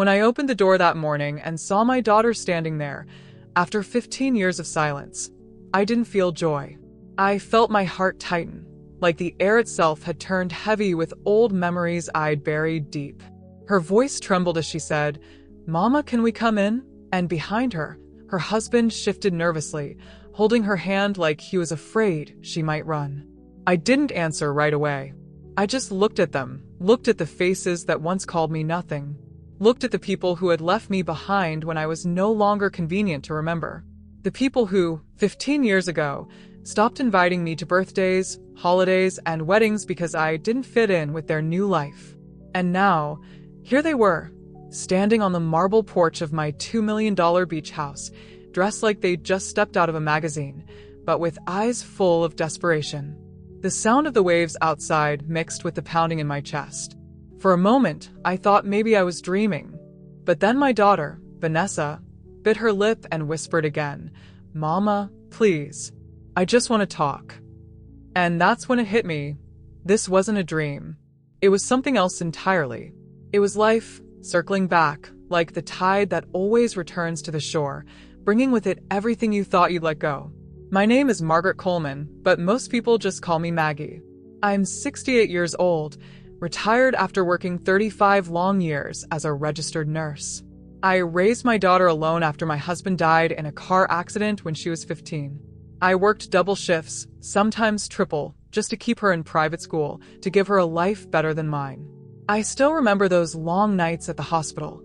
When I opened the door that morning and saw my daughter standing there, after 15 years of silence, I didn't feel joy. I felt my heart tighten, like the air itself had turned heavy with old memories I'd buried deep. Her voice trembled as she said, "Mama, can we come in?" And behind her, her husband shifted nervously, holding her hand like he was afraid she might run. I didn't answer right away. I just looked at them, looked at the faces that once called me nothing, looked at the people who had left me behind when I was no longer convenient to remember. The people who, 15 years ago, stopped inviting me to birthdays, holidays, and weddings because I didn't fit in with their new life. And now, here they were, standing on the marble porch of my $2 million beach house, dressed like they'd just stepped out of a magazine, but with eyes full of desperation. The sound of the waves outside mixed with the pounding in my chest. For a moment, I thought maybe I was dreaming. But then my daughter, Vanessa, bit her lip and whispered again, "Mama, please. I just want to talk." And that's when it hit me. This wasn't a dream. It was something else entirely. It was life, circling back, like the tide that always returns to the shore, bringing with it everything you thought you'd let go. My name is Margaret Coleman, but most people just call me Maggie. I'm 68 years old, retired after working 35 long years as a registered nurse. I raised my daughter alone after my husband died in a car accident when she was 15. I worked double shifts, sometimes triple, just to keep her in private school, to give her a life better than mine. I still remember those long nights at the hospital,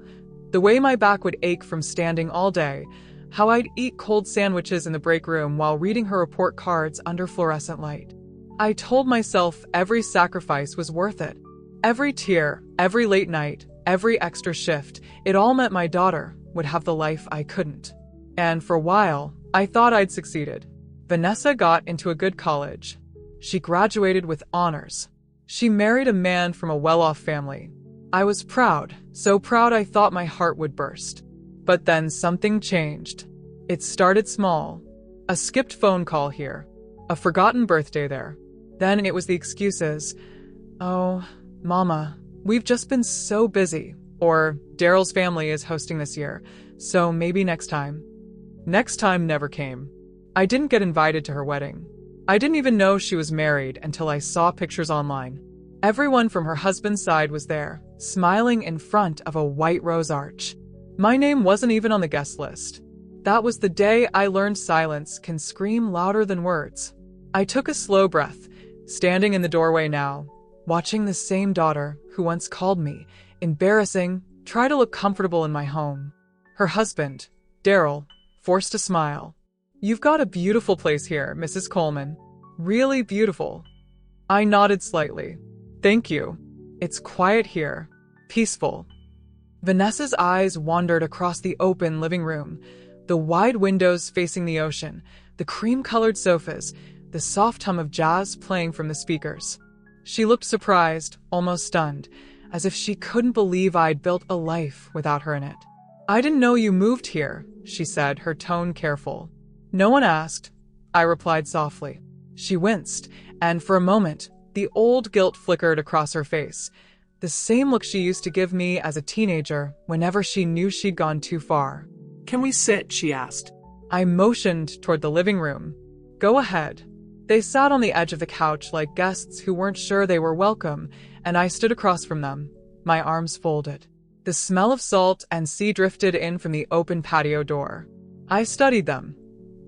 the way my back would ache from standing all day, how I'd eat cold sandwiches in the break room while reading her report cards under fluorescent light. I told myself every sacrifice was worth it. Every tear, every late night, every extra shift, it all meant my daughter would have the life I couldn't. And for a while, I thought I'd succeeded. Vanessa got into a good college. She graduated with honors. She married a man from a well-off family. I was proud, so proud I thought my heart would burst. But then something changed. It started small. A skipped phone call here. A forgotten birthday there. Then it was the excuses. "Oh, Mama, we've just been so busy." Or, "Daryl's family is hosting this year, so maybe next time." Next time never came. I didn't get invited to her wedding. I didn't even know she was married until I saw pictures online. Everyone from her husband's side was there, smiling in front of a white rose arch. My name wasn't even on the guest list. That was the day I learned silence can scream louder than words. I took a slow breath, standing in the doorway now, watching the same daughter who once called me, embarrassing, try to look comfortable in my home. Her husband, Daryl, forced a smile. "You've got a beautiful place here, Mrs. Coleman. Really beautiful." I nodded slightly. "Thank you. It's quiet here. Peaceful." Vanessa's eyes wandered across the open living room, the wide windows facing the ocean, the cream-colored sofas, the soft hum of jazz playing from the speakers. She looked surprised, almost stunned, as if she couldn't believe I'd built a life without her in it. "I didn't know you moved here," she said, her tone careful. "No one asked," I replied softly. She winced, and for a moment, the old guilt flickered across her face, the same look she used to give me as a teenager whenever she knew she'd gone too far. "Can we sit?" she asked. I motioned toward the living room. "Go ahead." They sat on the edge of the couch like guests who weren't sure they were welcome, and I stood across from them, my arms folded. The smell of salt and sea drifted in from the open patio door. I studied them.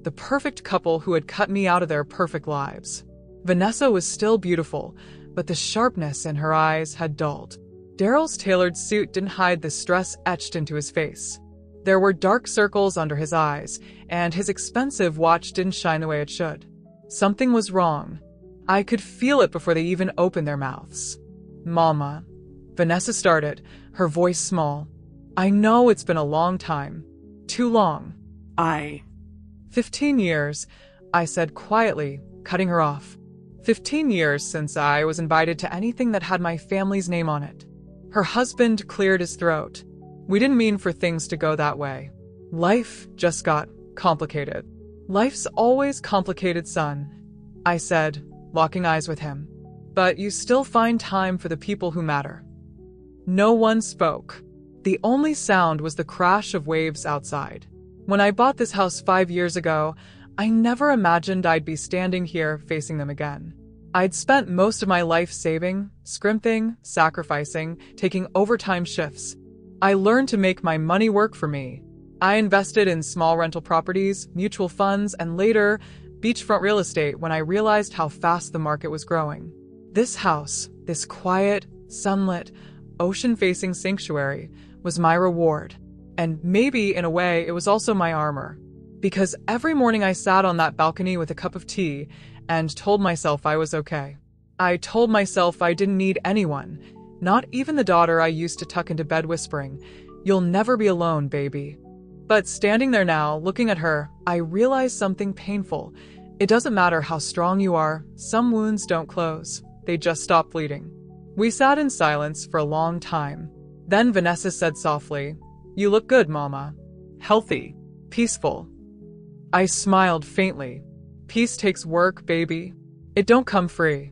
The perfect couple who had cut me out of their perfect lives. Vanessa was still beautiful, but the sharpness in her eyes had dulled. Daryl's tailored suit didn't hide the stress etched into his face. There were dark circles under his eyes, and his expensive watch didn't shine the way it should. Something was wrong. I could feel it before they even opened their mouths. "Mama," Vanessa started, her voice small. "I know it's been a long time. Too long." 15 years, I said quietly, cutting her off. 15 years since I was invited to anything that had my family's name on it. Her husband cleared his throat. "We didn't mean for things to go that way. Life just got complicated." "Life's always complicated, son," I said, locking eyes with him. "But you still find time for the people who matter." No one spoke. The only sound was the crash of waves outside. When I bought this house 5 years ago, I never imagined I'd be standing here facing them again. I'd spent most of my life saving, scrimping, sacrificing, taking overtime shifts. I learned to make my money work for me. I invested in small rental properties, mutual funds, and later, beachfront real estate when I realized how fast the market was growing. This house, this quiet, sunlit, ocean-facing sanctuary, was my reward. And maybe, in a way, it was also my armor. Because every morning I sat on that balcony with a cup of tea and told myself I was okay. I told myself I didn't need anyone, not even the daughter I used to tuck into bed whispering, "You'll never be alone, baby." But standing there now, looking at her, I realized something painful. It doesn't matter how strong you are, some wounds don't close. They just stop bleeding. We sat in silence for a long time. Then Vanessa said softly, "You look good, Mama. Healthy. Peaceful." I smiled faintly. "Peace takes work, baby. It don't come free."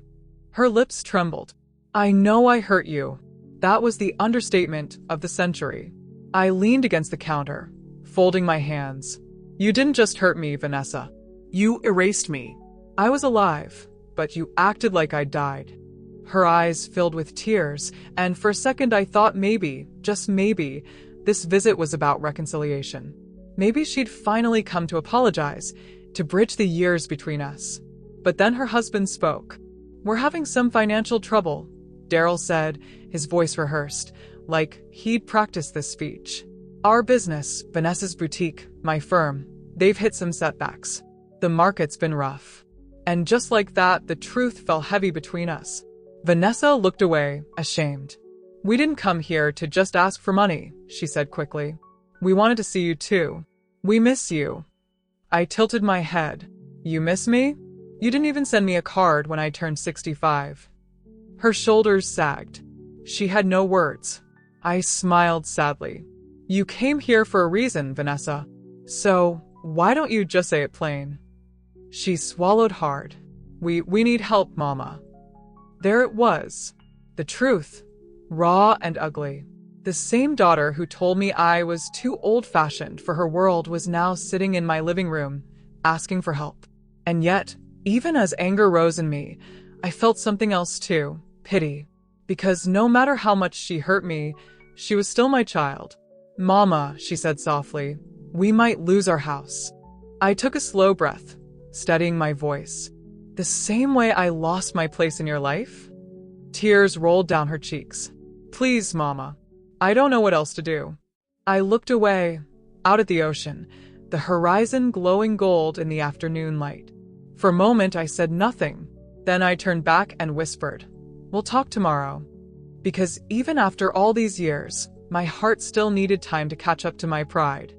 Her lips trembled. "I know I hurt you." That was the understatement of the century. I leaned against the counter, folding my hands. "You didn't just hurt me, Vanessa. You erased me." I was alive, but you acted like I died." Her eyes filled with tears, and for a second I thought maybe, just maybe, this visit was about reconciliation. Maybe she'd finally come to apologize, to bridge the years between us. But then her husband spoke. "We're having some financial trouble," Daryl said, his voice rehearsed, like he'd practiced this speech. "Our business, Vanessa's boutique, my firm, they've hit some setbacks. The market's been rough." And just like that, the truth fell heavy between us. Vanessa looked away, ashamed. "We didn't come here to just ask for money," she said quickly. "We wanted to see you too. We miss you." I tilted my head. "You miss me? You didn't even send me a card when I turned 65. Her shoulders sagged. She had no words. I smiled sadly. "You came here for a reason, Vanessa. So, why don't you just say it plain?" She swallowed hard. We need help, Mama." There it was. The truth. Raw and ugly. The same daughter who told me I was too old-fashioned for her world was now sitting in my living room, asking for help. And yet, even as anger rose in me, I felt something else too, pity. Because no matter how much she hurt me, she was still my child. "Mama," she said softly, "we might lose our house." I took a slow breath, steadying my voice. "The same way I lost my place in your life?" Tears rolled down her cheeks. "Please, Mama. I don't know what else to do." I looked away, out at the ocean, the horizon glowing gold in the afternoon light. For a moment I said nothing. Then I turned back and whispered, "We'll talk tomorrow." Because even after all these years, my heart still needed time to catch up to my pride.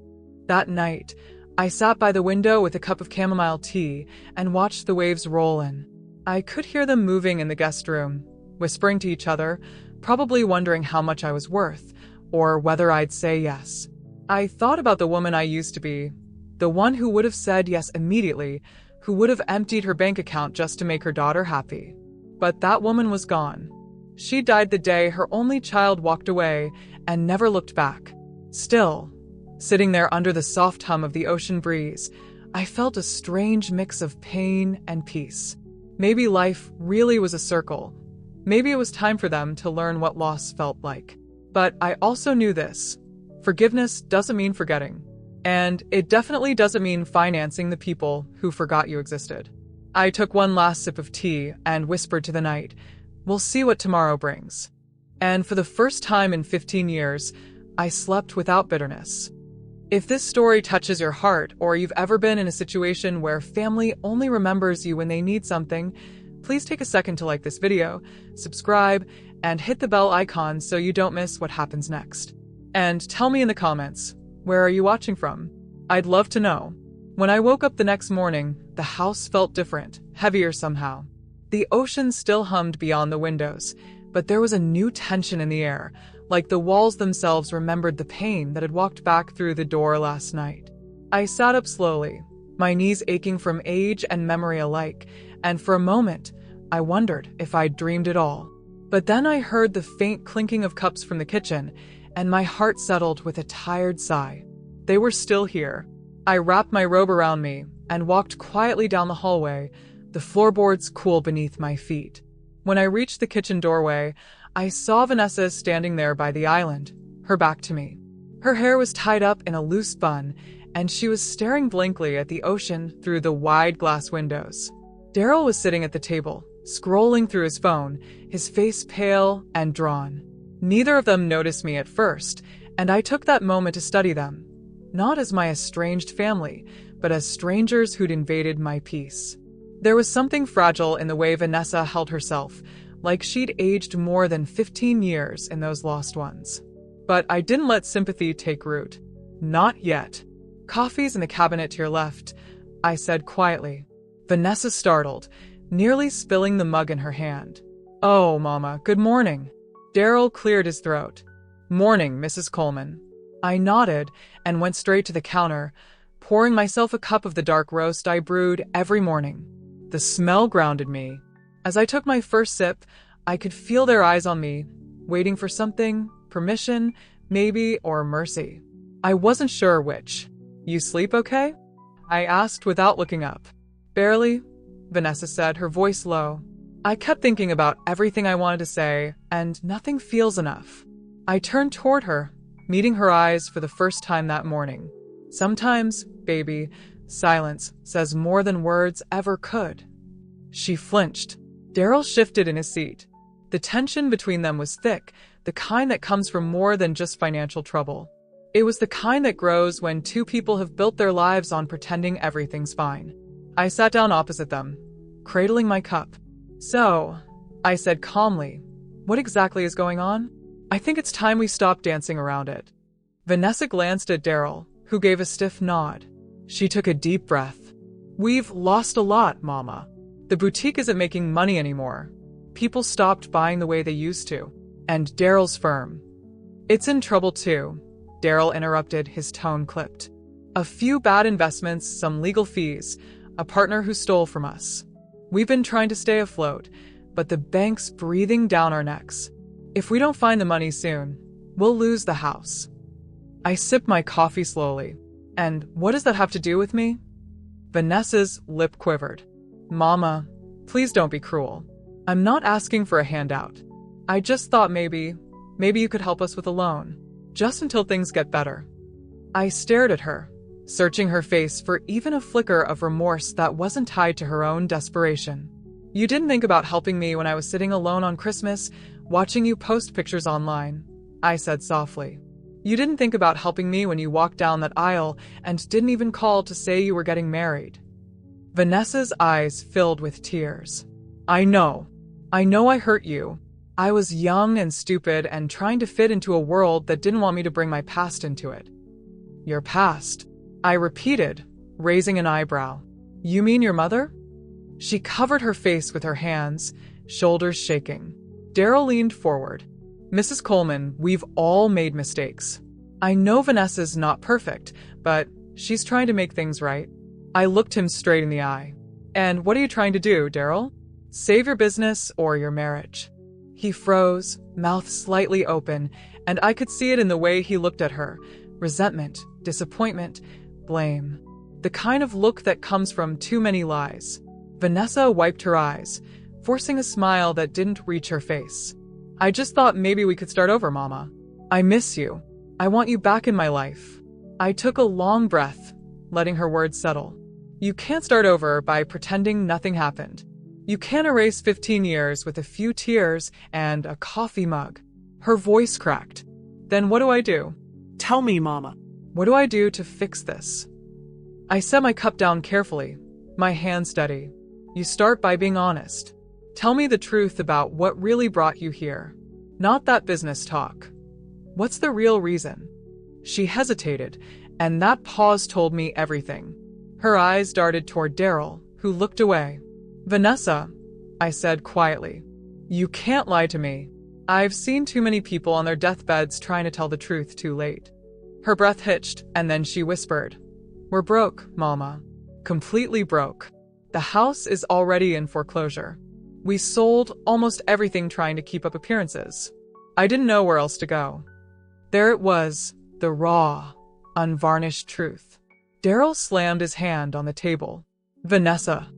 That night, I sat by the window with a cup of chamomile tea and watched the waves roll in. I could hear them moving in the guest room, whispering to each other, probably wondering how much I was worth, or whether I'd say yes. I thought about the woman I used to be, the one who would have said yes immediately, who would have emptied her bank account just to make her daughter happy. But that woman was gone. She died the day her only child walked away and never looked back. Still, sitting there under the soft hum of the ocean breeze, I felt a strange mix of pain and peace. Maybe life really was a circle. Maybe it was time for them to learn what loss felt like. But I also knew this. Forgiveness doesn't mean forgetting. And it definitely doesn't mean financing the people who forgot you existed. I took one last sip of tea and whispered to the night, "We'll see what tomorrow brings." And for the first time in 15 years, I slept without bitterness. If this story touches your heart, or you've ever been in a situation where family only remembers you when they need something, please take a second to like this video, subscribe, and hit the bell icon so you don't miss what happens next. And tell me in the comments, where are you watching from? I'd love to know. When I woke up the next morning, the house felt different, heavier somehow. The ocean still hummed beyond the windows, but there was a new tension in the air, like the walls themselves remembered the pain that had walked back through the door last night. I sat up slowly, my knees aching from age and memory alike, and for a moment, I wondered if I'd dreamed it all. But then I heard the faint clinking of cups from the kitchen, and my heart settled with a tired sigh. They were still here. I wrapped my robe around me and walked quietly down the hallway, the floorboards cool beneath my feet. When I reached the kitchen doorway, I saw Vanessa standing there by the island, her back to me. Her hair was tied up in a loose bun, and she was staring blankly at the ocean through the wide glass windows. Daryl was sitting at the table, scrolling through his phone, his face pale and drawn. Neither of them noticed me at first, and I took that moment to study them, not as my estranged family, but as strangers who'd invaded my peace. There was something fragile in the way Vanessa held herself, like she'd aged more than 15 years in those lost ones. But I didn't let sympathy take root. Not yet. "Coffee's in the cabinet to your left," I said quietly. Vanessa startled, nearly spilling the mug in her hand. "Oh, Mama, good morning." Daryl cleared his throat. "Morning, Mrs. Coleman." I nodded and went straight to the counter, pouring myself a cup of the dark roast I brewed every morning. The smell grounded me. As I took my first sip, I could feel their eyes on me, waiting for something, permission, maybe, or mercy. I wasn't sure which. "You sleep okay?" I asked without looking up. "Barely," Vanessa said, her voice low. I kept thinking about everything I wanted to say, and nothing feels enough. I turned toward her, meeting her eyes for the first time that morning. Sometimes, baby, silence says more than words ever could. She flinched. Daryl shifted in his seat. The tension between them was thick, the kind that comes from more than just financial trouble. It was the kind that grows when two people have built their lives on pretending everything's fine. I sat down opposite them, cradling my cup. "So," I said calmly, "what exactly is going on? I think it's time we stop dancing around it." Vanessa glanced at Daryl, who gave a stiff nod. She took a deep breath. "We've lost a lot, Mama. The boutique isn't making money anymore. People stopped buying the way they used to. And Daryl's firm. It's in trouble too," Daryl interrupted, his tone clipped. "A few bad investments, some legal fees, a partner who stole from us. We've been trying to stay afloat, but the bank's breathing down our necks. If we don't find the money soon, we'll lose the house." I sipped my coffee slowly. "And what does that have to do with me?" Vanessa's lip quivered. "Mama, please don't be cruel. I'm not asking for a handout. I just thought maybe you could help us with a loan, just until things get better." I stared at her, searching her face for even a flicker of remorse that wasn't tied to her own desperation. "You didn't think about helping me when I was sitting alone on Christmas, watching you post pictures online," I said softly. "You didn't think about helping me when you walked down that aisle and didn't even call to say you were getting married." Vanessa's eyes filled with tears. I know I hurt you. I was young and stupid and trying to fit into a world that didn't want me to bring my past into it." "Your past?" I repeated, raising an eyebrow. "You mean your mother?" She covered her face with her hands, shoulders shaking. Daryl leaned forward. "Mrs. Coleman, we've all made mistakes. I know Vanessa's not perfect, but she's trying to make things right." I looked him straight in the eye. "And what are you trying to do, Daryl? Save your business or your marriage?" He froze, mouth slightly open, and I could see it in the way he looked at her. Resentment, disappointment, blame. The kind of look that comes from too many lies. Vanessa wiped her eyes, forcing a smile that didn't reach her face. "I just thought maybe we could start over, Mama. I miss you. I want you back in my life." I took a long breath, letting her words settle. "You can't start over by pretending nothing happened. You can't erase 15 years with a few tears and a coffee mug." Her voice cracked. "Then what do I do?" "Tell me, Mama." "What do I do to fix this?" I set my cup down carefully, my hand steady. "You start by being honest. Tell me the truth about what really brought you here. Not that business talk. What's the real reason?" She hesitated, and that pause told me everything. Her eyes darted toward Daryl, who looked away. "Vanessa," I said quietly, "you can't lie to me. I've seen too many people on their deathbeds trying to tell the truth too late." Her breath hitched, and then she whispered, "We're broke, Mama. Completely broke. The house is already in foreclosure. We sold almost everything trying to keep up appearances. I didn't know where else to go." There it was, the raw, unvarnished truth. Daryl slammed his hand on the table. Vanessa.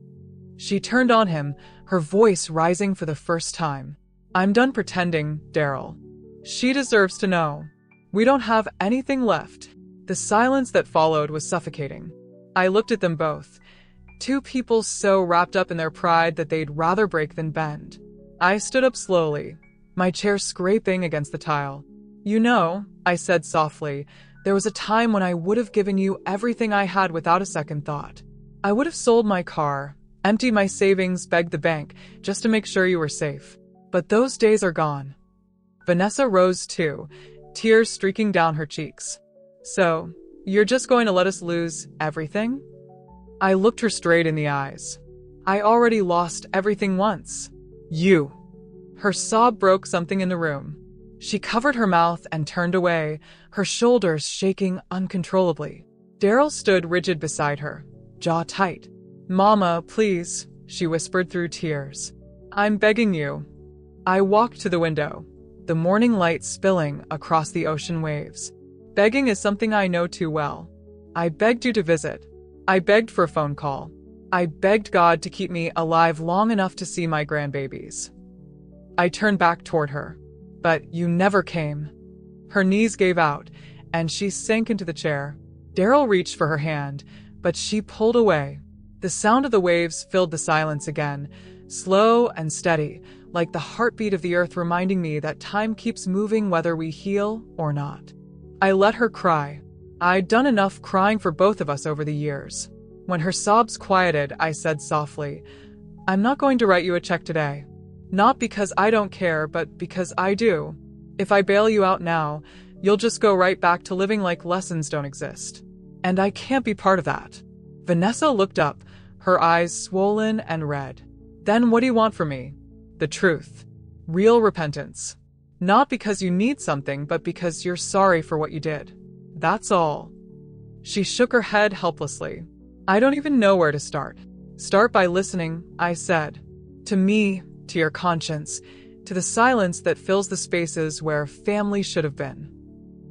She turned on him, her voice rising for the first time. I'm done pretending, Daryl. She deserves to know. We don't have anything left. The silence that followed was suffocating. I looked at them both. Two people so wrapped up in their pride that they'd rather break than bend. I stood up slowly, my chair scraping against the tile. You know, I said softly, there was a time when I would have given you everything I had without a second thought. I would have sold my car, emptied my savings, begged the bank, just to make sure you were safe. But those days are gone. Vanessa rose too, tears streaking down her cheeks. So, you're just going to let us lose everything? I looked her straight in the eyes. I already lost everything once. You. Her sob broke something in the room. She covered her mouth and turned away, her shoulders shaking uncontrollably. Daryl stood rigid beside her, jaw tight. Mama, please, she whispered through tears. I'm begging you. I walked to the window, the morning light spilling across the ocean waves. Begging is something I know too well. I begged you to visit. I begged for a phone call. I begged God to keep me alive long enough to see my grandbabies. I turned back toward her. But you never came. Her knees gave out, and she sank into the chair. Daryl reached for her hand, but she pulled away. The sound of the waves filled the silence again, slow and steady, like the heartbeat of the earth reminding me that time keeps moving whether we heal or not. I let her cry. I'd done enough crying for both of us over the years. When her sobs quieted, I said softly, I'm not going to write you a check today. Not because I don't care, but because I do. If I bail you out now, you'll just go right back to living like lessons don't exist. And I can't be part of that. Vanessa looked up, her eyes swollen and red. Then what do you want from me? The truth. Real repentance. Not because you need something, but because you're sorry for what you did. That's all. She shook her head helplessly. I don't even know where to start. Start by listening, I said. To me, to your conscience, to the silence that fills the spaces where family should have been.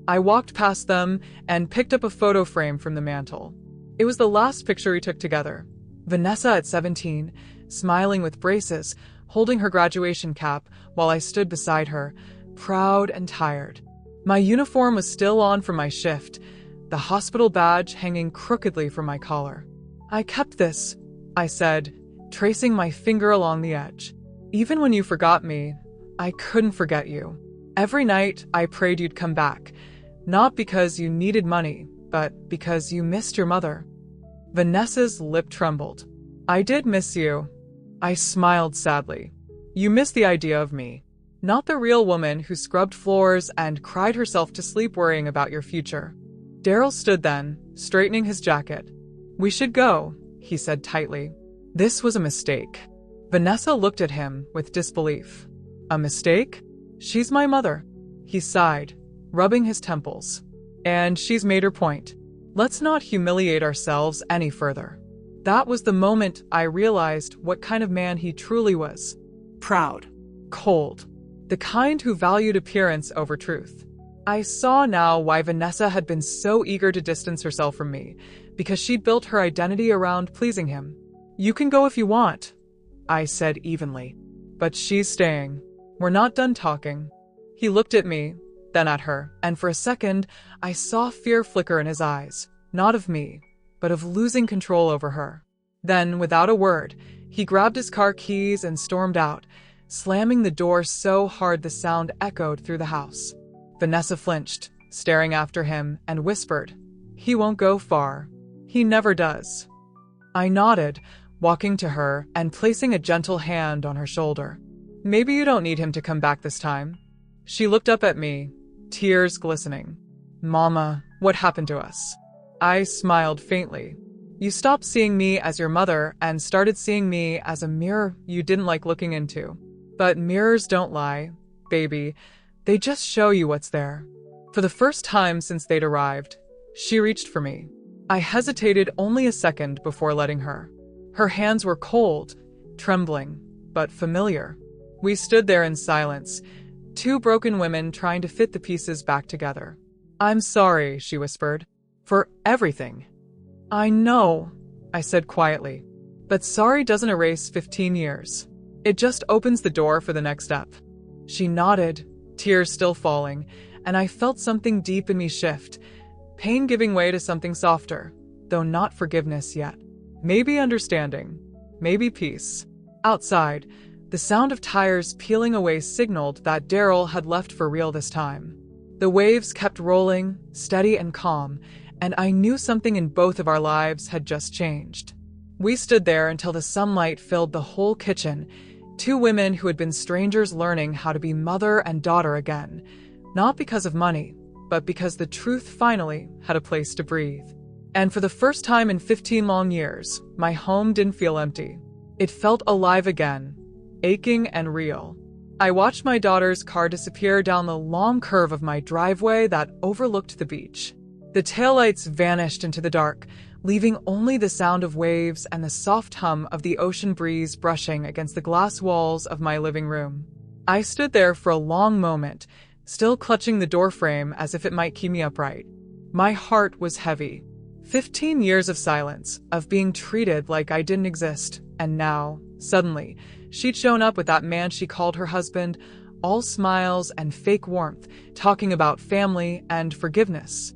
I walked past them and picked up a photo frame from the mantel. It was the last picture we took together. Vanessa at 17, smiling with braces, holding her graduation cap while I stood beside her, proud and tired. My uniform was still on from my shift, the hospital badge hanging crookedly from my collar. I kept this, I said, tracing my finger along the edge. Even when you forgot me, I couldn't forget you. Every night, I prayed you'd come back, not because you needed money, but because you missed your mother. Vanessa's lip trembled. I did miss you. I smiled sadly. You missed the idea of me, not the real woman who scrubbed floors and cried herself to sleep worrying about your future. Daryl stood then, straightening his jacket. We should go, he said tightly. This was a mistake. Vanessa looked at him with disbelief. A mistake? She's my mother. He sighed, rubbing his temples. And she's made her point. Let's not humiliate ourselves any further. That was the moment I realized what kind of man he truly was. Proud. Cold. The kind who valued appearance over truth. I saw now why Vanessa had been so eager to distance herself from me, because she'd built her identity around pleasing him. You can go if you want, I said evenly. But she's staying. We're not done talking. He looked at me, then at her, and for a second, I saw fear flicker in his eyes, not of me, but of losing control over her. Then, without a word, he grabbed his car keys and stormed out, slamming the door so hard the sound echoed through the house. Vanessa flinched, staring after him, and whispered, He won't go far. He never does. I nodded, walking to her and placing a gentle hand on her shoulder. Maybe you don't need him to come back this time. She looked up at me, tears glistening. Mama, what happened to us? I smiled faintly. You stopped seeing me as your mother and started seeing me as a mirror you didn't like looking into. But mirrors don't lie, baby. They just show you what's there. For the first time since they'd arrived, she reached for me. I hesitated only a second before letting her. Her hands were cold, trembling, but familiar. We stood there in silence, Two broken women trying to fit the pieces back together. "I'm sorry," she whispered. "For everything." "I know," I said quietly. "But sorry doesn't erase 15 years. It just opens the door for the next step." She nodded, tears still falling, and I felt something deep in me shift, pain giving way to something softer, though not forgiveness yet. Maybe understanding, maybe peace. Outside, the sound of tires peeling away signaled that Daryl had left for real this time. The waves kept rolling, steady and calm, and I knew something in both of our lives had just changed. We stood there until the sunlight filled the whole kitchen, two women who had been strangers learning how to be mother and daughter again, not because of money, but because the truth finally had a place to breathe. And for the first time in 15 long years, my home didn't feel empty. It felt alive again, aching and real. I watched my daughter's car disappear down the long curve of my driveway that overlooked the beach. The taillights vanished into the dark, leaving only the sound of waves and the soft hum of the ocean breeze brushing against the glass walls of my living room. I stood there for a long moment, still clutching the doorframe as if it might keep me upright. My heart was heavy. 15 years of silence, of being treated like I didn't exist, and now, suddenly, she'd shown up with that man she called her husband, all smiles and fake warmth, talking about family and forgiveness.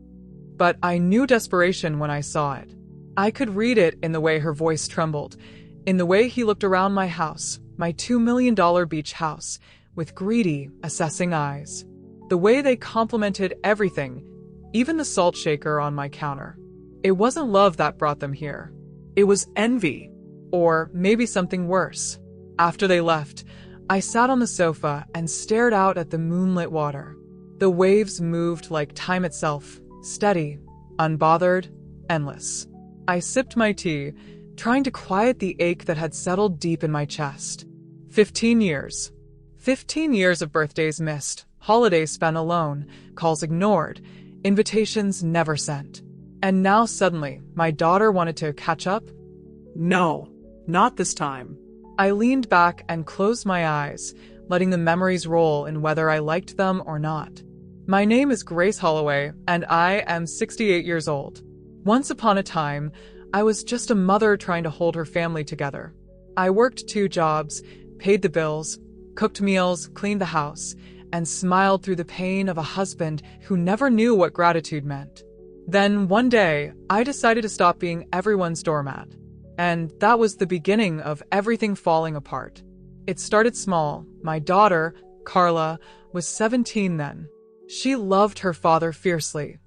But I knew desperation when I saw it. I could read it in the way her voice trembled, in the way he looked around my house, my $2 million beach house, with greedy, assessing eyes. The way they complimented everything, even the salt shaker on my counter. It wasn't love that brought them here. It was envy, or maybe something worse. After they left, I sat on the sofa and stared out at the moonlit water. The waves moved like time itself, steady, unbothered, endless. I sipped my tea, trying to quiet the ache that had settled deep in my chest. 15 years. 15 years of birthdays missed, holidays spent alone, calls ignored, invitations never sent. And now suddenly, my daughter wanted to catch up? No, not this time. I leaned back and closed my eyes, letting the memories roll in whether I liked them or not. My name is Grace Holloway, and I am 68 years old. Once upon a time, I was just a mother trying to hold her family together. I worked 2 jobs, paid the bills, cooked meals, cleaned the house, and smiled through the pain of a husband who never knew what gratitude meant. Then one day, I decided to stop being everyone's doormat. And that was the beginning of everything falling apart. It started small. My daughter, Carla, was 17 then. She loved her father fiercely,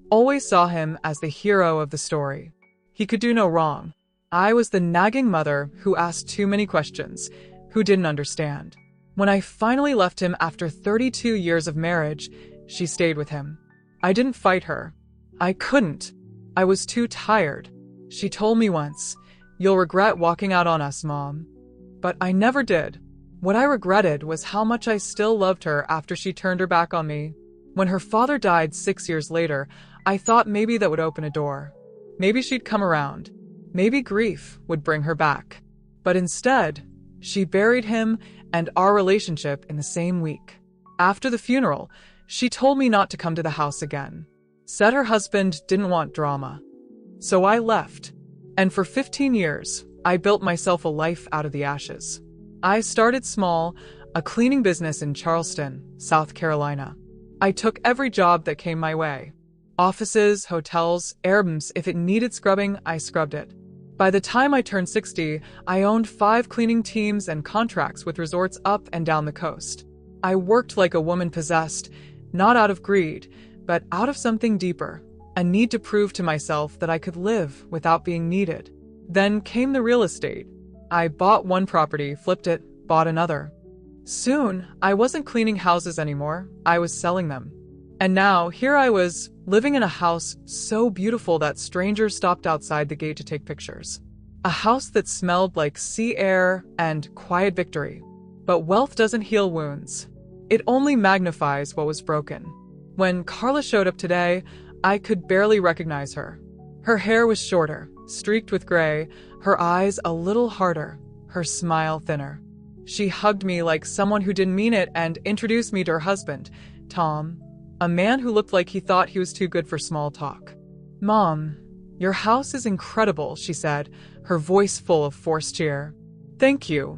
always saw him as the hero of the story. He could do no wrong. I was the nagging mother who asked too many questions, who didn't understand. When I finally left him after 32 years of marriage, she stayed with him. I didn't fight her. I couldn't. I was too tired. She told me once, "You'll regret walking out on us, Mom." But I never did. What I regretted was how much I still loved her after she turned her back on me. When her father died 6 years later, I thought maybe that would open a door. Maybe she'd come around. Maybe grief would bring her back. But instead, she buried him and our relationship in the same week. After the funeral, she told me not to come to the house again. Said her husband didn't want drama. So I left. And for 15 years, I built myself a life out of the ashes. I started small, a cleaning business in Charleston, South Carolina. I took every job that came my way. Offices, hotels, Airbnbs, if it needed scrubbing, I scrubbed it. By the time I turned 60, I owned 5 cleaning teams and contracts with resorts up and down the coast. I worked like a woman possessed, not out of greed, but out of something deeper, a need to prove to myself that I could live without being needed. Then came the real estate. I bought one property, flipped it, bought another. Soon, I wasn't cleaning houses anymore, I was selling them. And now, here I was, living in a house so beautiful that strangers stopped outside the gate to take pictures. A house that smelled like sea air and quiet victory. But wealth doesn't heal wounds. It only magnifies what was broken. When Carla showed up today, I could barely recognize her. Her hair was shorter, streaked with gray, her eyes a little harder, her smile thinner. She hugged me like someone who didn't mean it and introduced me to her husband, Tom, a man who looked like he thought he was too good for small talk. "Mom, your house is incredible," she said, her voice full of forced cheer. "Thank you,"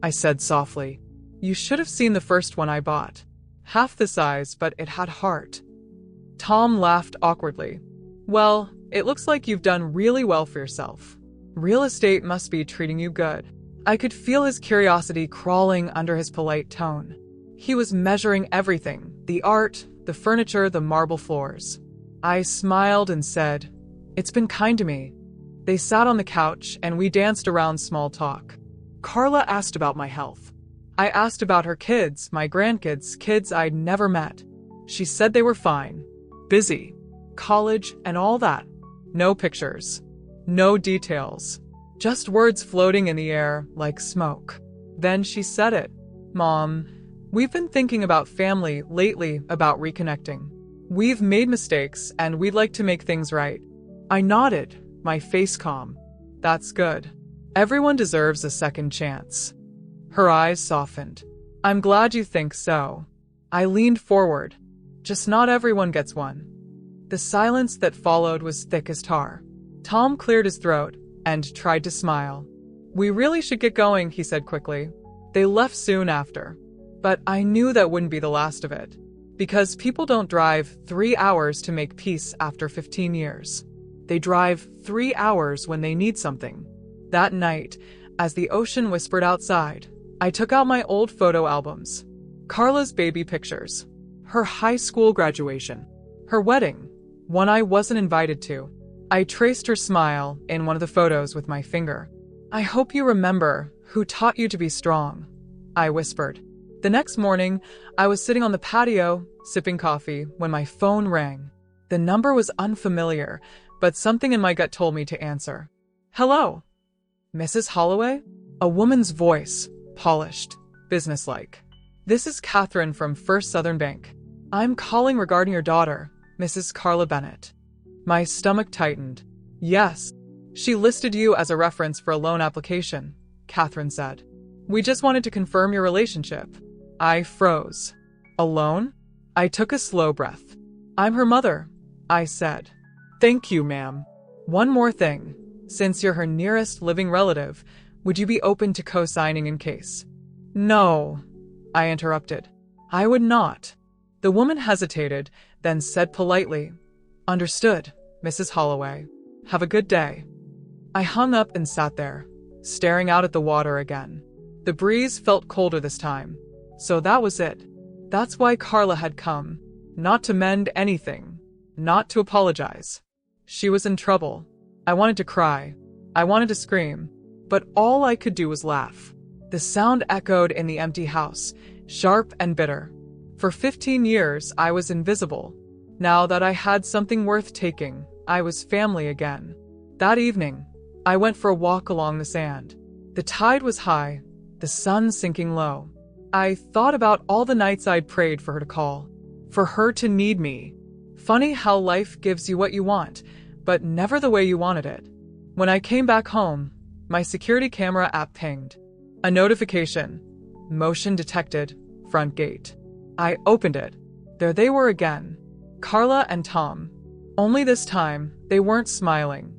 I said softly. "You should have seen the first one I bought. Half the size, but it had heart." Tom laughed awkwardly. "Well, it looks like you've done really well for yourself. Real estate must be treating you good." I could feel his curiosity crawling under his polite tone. He was measuring everything, the art, the furniture, the marble floors. I smiled and said, "It's been kind to me." They sat on the couch and we danced around small talk. Carla asked about my health. I asked about her kids, my grandkids, kids I'd never met. She said they were fine. Busy. College and all that. No pictures. No details. Just words floating in the air like smoke. Then she said it. "Mom, we've been thinking about family lately, about reconnecting. We've made mistakes and we'd like to make things right." I nodded, my face calm. "That's good. Everyone deserves a second chance." Her eyes softened. "I'm glad you think so." I leaned forward. "Just not everyone gets one." The silence that followed was thick as tar. Tom cleared his throat and tried to smile. "We really should get going," he said quickly. They left soon after. But I knew that wouldn't be the last of it. Because people don't drive 3 hours to make peace after 15 years. They drive 3 hours when they need something. That night, as the ocean whispered outside, I took out my old photo albums. Carla's baby pictures. Her high school graduation. Her wedding. One I wasn't invited to. I traced her smile in one of the photos with my finger. "I hope you remember who taught you to be strong," I whispered. The next morning, I was sitting on the patio, sipping coffee, when my phone rang. The number was unfamiliar, but something in my gut told me to answer. "Hello? Mrs. Holloway?" A woman's voice, polished, businesslike. "This is Catherine from First Southern Bank. I'm calling regarding your daughter, Mrs. Carla Bennett." My stomach tightened. "Yes. She listed you as a reference for a loan application," Catherine said. "We just wanted to confirm your relationship." I froze. "A loan?" I took a slow breath. "I'm her mother," I said. "Thank you, ma'am. One more thing. Since you're her nearest living relative, would you be open to co-signing in case?" "No," I interrupted. "I would not." The woman hesitated, then said politely, "Understood, Mrs. Holloway. Have a good day." I hung up and sat there, staring out at the water again. The breeze felt colder this time. So that was it. That's why Carla had come. Not to mend anything. Not to apologize. She was in trouble. I wanted to cry. I wanted to scream. But all I could do was laugh. The sound echoed in the empty house, sharp and bitter. For 15 years, I was invisible. Now that I had something worth taking, I was family again. That evening, I went for a walk along the sand. The tide was high, the sun sinking low. I thought about all the nights I'd prayed for her to call, for her to need me. Funny how life gives you what you want, but never the way you wanted it. When I came back home, my security camera app pinged. A notification. Motion detected. Front gate. I opened it. There they were again. Carla and Tom. Only this time, they weren't smiling.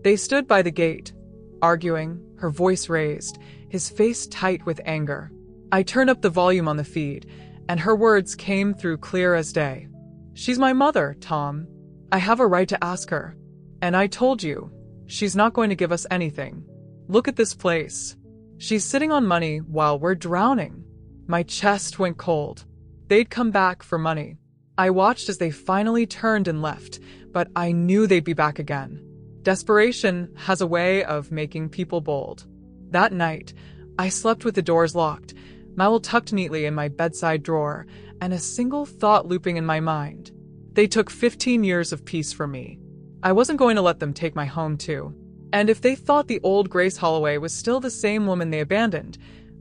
They stood by the gate, arguing, her voice raised, his face tight with anger. I turned up the volume on the feed, and her words came through clear as day. "She's my mother, Tom. I have a right to ask her. And I told you, she's not going to give us anything. Look at this place. She's sitting on money while we're drowning." My chest went cold. They'd come back for money. I watched as they finally turned and left, but I knew they'd be back again. Desperation has a way of making people bold. That night, I slept with the doors locked, my will tucked neatly in my bedside drawer, and a single thought looping in my mind. They took 15 years of peace from me. I wasn't going to let them take my home too. And if they thought the old Grace Holloway was still the same woman they abandoned,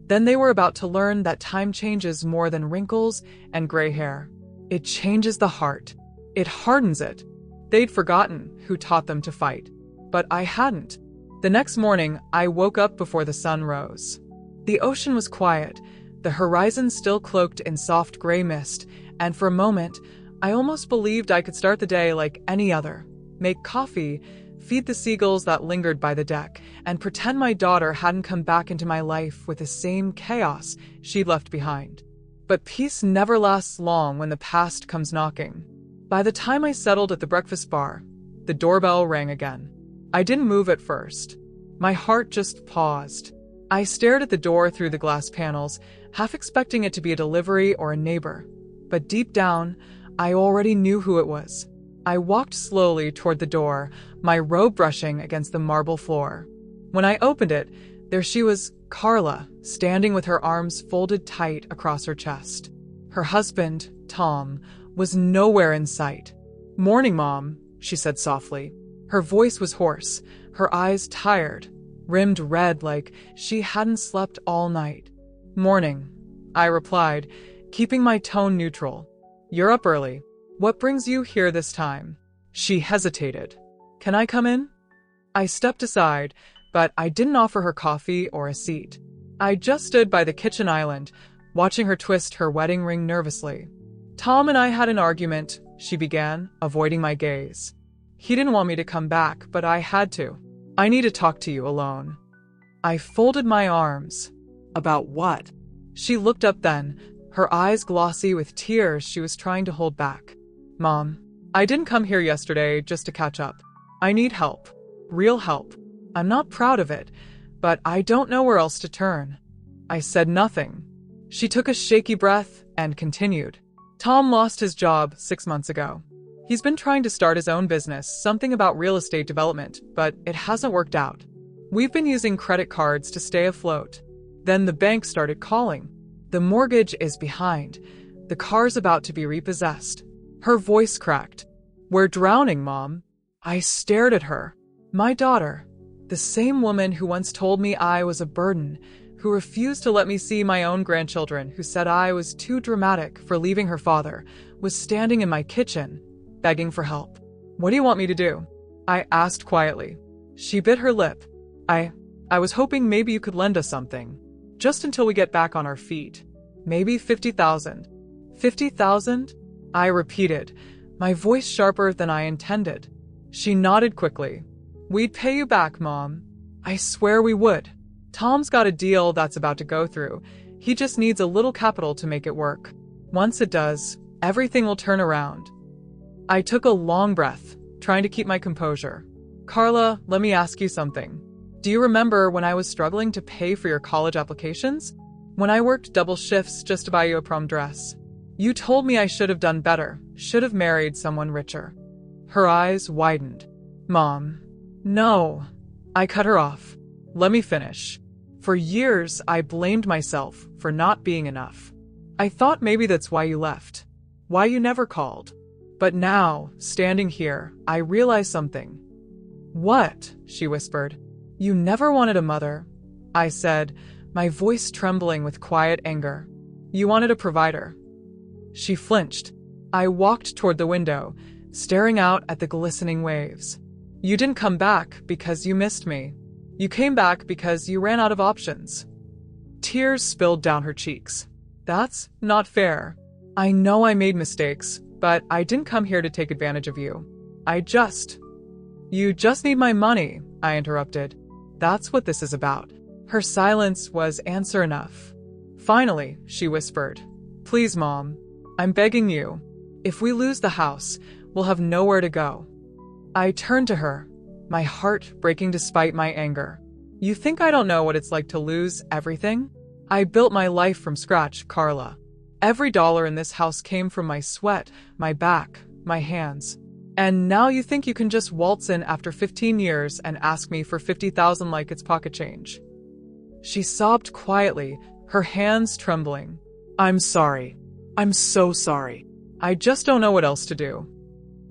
then they were about to learn that time changes more than wrinkles and gray hair. It changes the heart. It hardens it. They'd forgotten who taught them to fight. But I hadn't. The next morning, I woke up before the sun rose. The ocean was quiet, the horizon still cloaked in soft gray mist, and for a moment, I almost believed I could start the day like any other. Make coffee, feed the seagulls that lingered by the deck, and pretend my daughter hadn't come back into my life with the same chaos she'd left behind. But peace never lasts long when the past comes knocking. By the time I settled at the breakfast bar, the doorbell rang again. I didn't move at first. My heart just paused. I stared at the door through the glass panels, half expecting it to be a delivery or a neighbor. But deep down, I already knew who it was. I walked slowly toward the door, my robe brushing against the marble floor. When I opened it, there she was, Carla, standing with her arms folded tight across her chest. Her husband, Tom, was nowhere in sight. "Morning, Mom," she said softly. Her voice was hoarse, her eyes tired, rimmed red like she hadn't slept all night. "Morning," I replied, keeping my tone neutral. "You're up early. What brings you here this time?" She hesitated. "Can I come in?" I stepped aside, but I didn't offer her coffee or a seat. I just stood by the kitchen island, watching her twist her wedding ring nervously. "Tom and I had an argument," she began, avoiding my gaze. "He didn't want me to come back, but I had to. I need to talk to you alone." I folded my arms. About what? She looked up then, her eyes glossy with tears she was trying to hold back. "Mom, I didn't come here yesterday just to catch up. I need help. Real help. I'm not proud of it, but I don't know where else to turn." I said nothing. She took a shaky breath and continued. "Tom lost his job 6 months ago. He's been trying to start his own business, something about real estate development, but it hasn't worked out. We've been using credit cards to stay afloat. Then the bank started calling. The mortgage is behind. The car's about to be repossessed." Her voice cracked. "We're drowning, Mom." I stared at her. My daughter, the same woman who once told me I was a burden, who refused to let me see my own grandchildren, who said I was too dramatic for leaving her father, was standing in my kitchen, begging for help. "What do you want me to do?" I asked quietly. She bit her lip. I was hoping maybe you could lend us something. Just until we get back on our feet. Maybe 50,000. 50,000? I repeated, my voice sharper than I intended. She nodded quickly. "We'd pay you back, Mom. I swear we would. Tom's got a deal that's about to go through. He just needs a little capital to make it work. Once it does, everything will turn around." I took a long breath, trying to keep my composure. "Carla, let me ask you something. Do you remember when I was struggling to pay for your college applications? When I worked double shifts just to buy you a prom dress? You told me I should have done better, should have married someone richer." Her eyes widened. "Mom, no." I cut her off. "Let me finish. For years, I blamed myself for not being enough. I thought maybe that's why you left, why you never called. But now, standing here, I realize something." "What?" she whispered. "You never wanted a mother," I said, my voice trembling with quiet anger. "You wanted a provider." She flinched. I walked toward the window, staring out at the glistening waves. "You didn't come back because you missed me. You came back because you ran out of options." Tears spilled down her cheeks. "That's not fair. I know I made mistakes, but I didn't come here to take advantage of you. You just need my money," I interrupted. "That's what this is about." Her silence was answer enough. "Finally," she whispered. "Please, Mom, I'm begging you. If we lose the house, we'll have nowhere to go." I turned to her, my heart breaking despite my anger. "You think I don't know what it's like to lose everything? I built my life from scratch, Carla. Every dollar in this house came from my sweat, my back, my hands. And now you think you can just waltz in after 15 years and ask me for 50,000 like it's pocket change." She sobbed quietly, her hands trembling. "I'm sorry. I'm so sorry. I just don't know what else to do."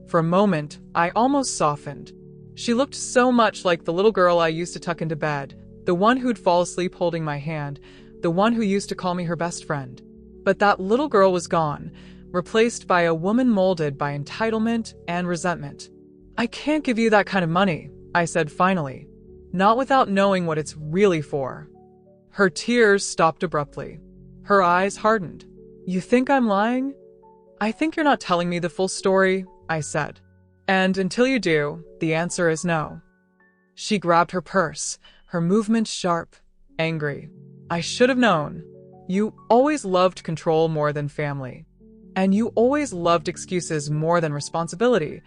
For a moment, I almost softened. She looked so much like the little girl I used to tuck into bed, the one who'd fall asleep holding my hand, the one who used to call me her best friend. But that little girl was gone, replaced by a woman molded by entitlement and resentment. "I can't give you that kind of money," I said finally. "Not without knowing what it's really for." Her tears stopped abruptly. Her eyes hardened. You think I'm lying? I think you're not telling me the full story, I said. And until you do, the answer is no. She grabbed her purse, her movements sharp, angry. I should have known. You always loved control more than family. And you always loved excuses more than responsibility,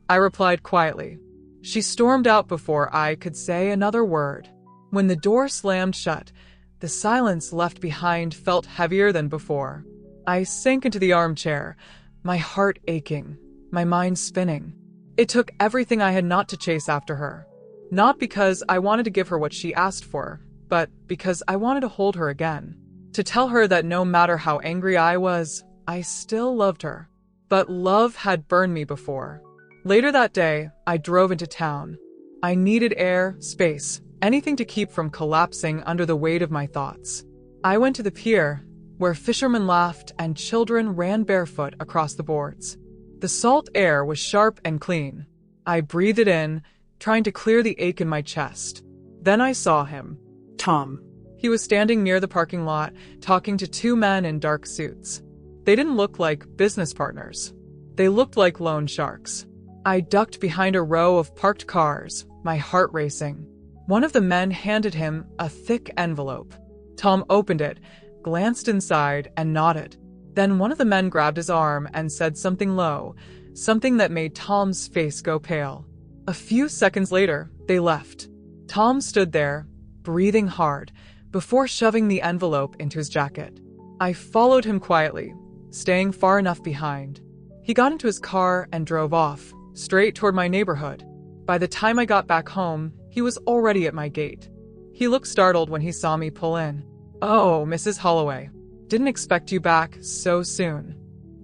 I replied quietly. She stormed out before I could say another word. When the door slammed shut, the silence left behind felt heavier than before. I sank into the armchair, my heart aching, my mind spinning. It took everything I had not to chase after her. Not because I wanted to give her what she asked for, but because I wanted to hold her again. To tell her that no matter how angry I was, I still loved her. But love had burned me before. Later that day, I drove into town. I needed air, space, anything to keep from collapsing under the weight of my thoughts. I went to the pier, where fishermen laughed and children ran barefoot across the boards. The salt air was sharp and clean. I breathed it in, trying to clear the ache in my chest. Then I saw him. Tom. He was standing near the parking lot, talking to two men in dark suits. They didn't look like business partners. They looked like loan sharks. I ducked behind a row of parked cars, my heart racing. One of the men handed him a thick envelope. Tom opened it, glanced inside, and nodded. Then one of the men grabbed his arm and said something low, something that made Tom's face go pale. A few seconds later, they left. Tom stood there, breathing hard, before shoving the envelope into his jacket. I followed him quietly, staying far enough behind. He got into his car and drove off, straight toward my neighborhood. By the time I got back home, he was already at my gate. He looked startled when he saw me pull in. Oh, Mrs. Holloway. Didn't expect you back so soon.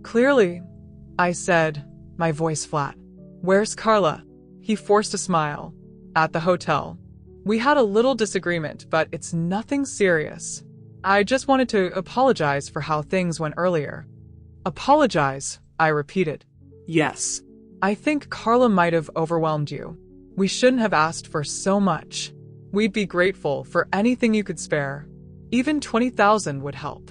Clearly, I said, my voice flat. Where's Carla? He forced a smile. At the hotel. We had a little disagreement, but it's nothing serious. I just wanted to apologize for how things went earlier. Apologize, I repeated. Yes. I think Carla might have overwhelmed you. We shouldn't have asked for so much. We'd be grateful for anything you could spare. Even 20,000 would help.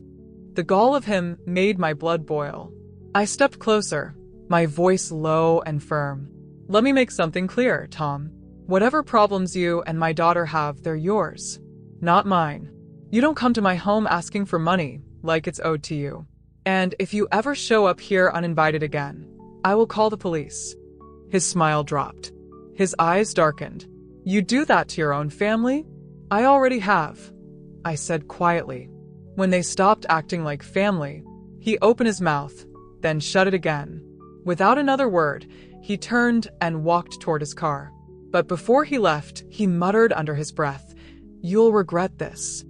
The gall of him made my blood boil. I stepped closer, my voice low and firm. Let me make something clear, Tom. Whatever problems you and my daughter have, they're yours, not mine. You don't come to my home asking for money like it's owed to you. And if you ever show up here uninvited again, I will call the police. His smile dropped. His eyes darkened. You do that to your own family? I already have, I said quietly. When they stopped acting like family, he opened his mouth, then shut it again. Without another word, he turned and walked toward his car. But before he left, he muttered under his breath, "You'll regret this."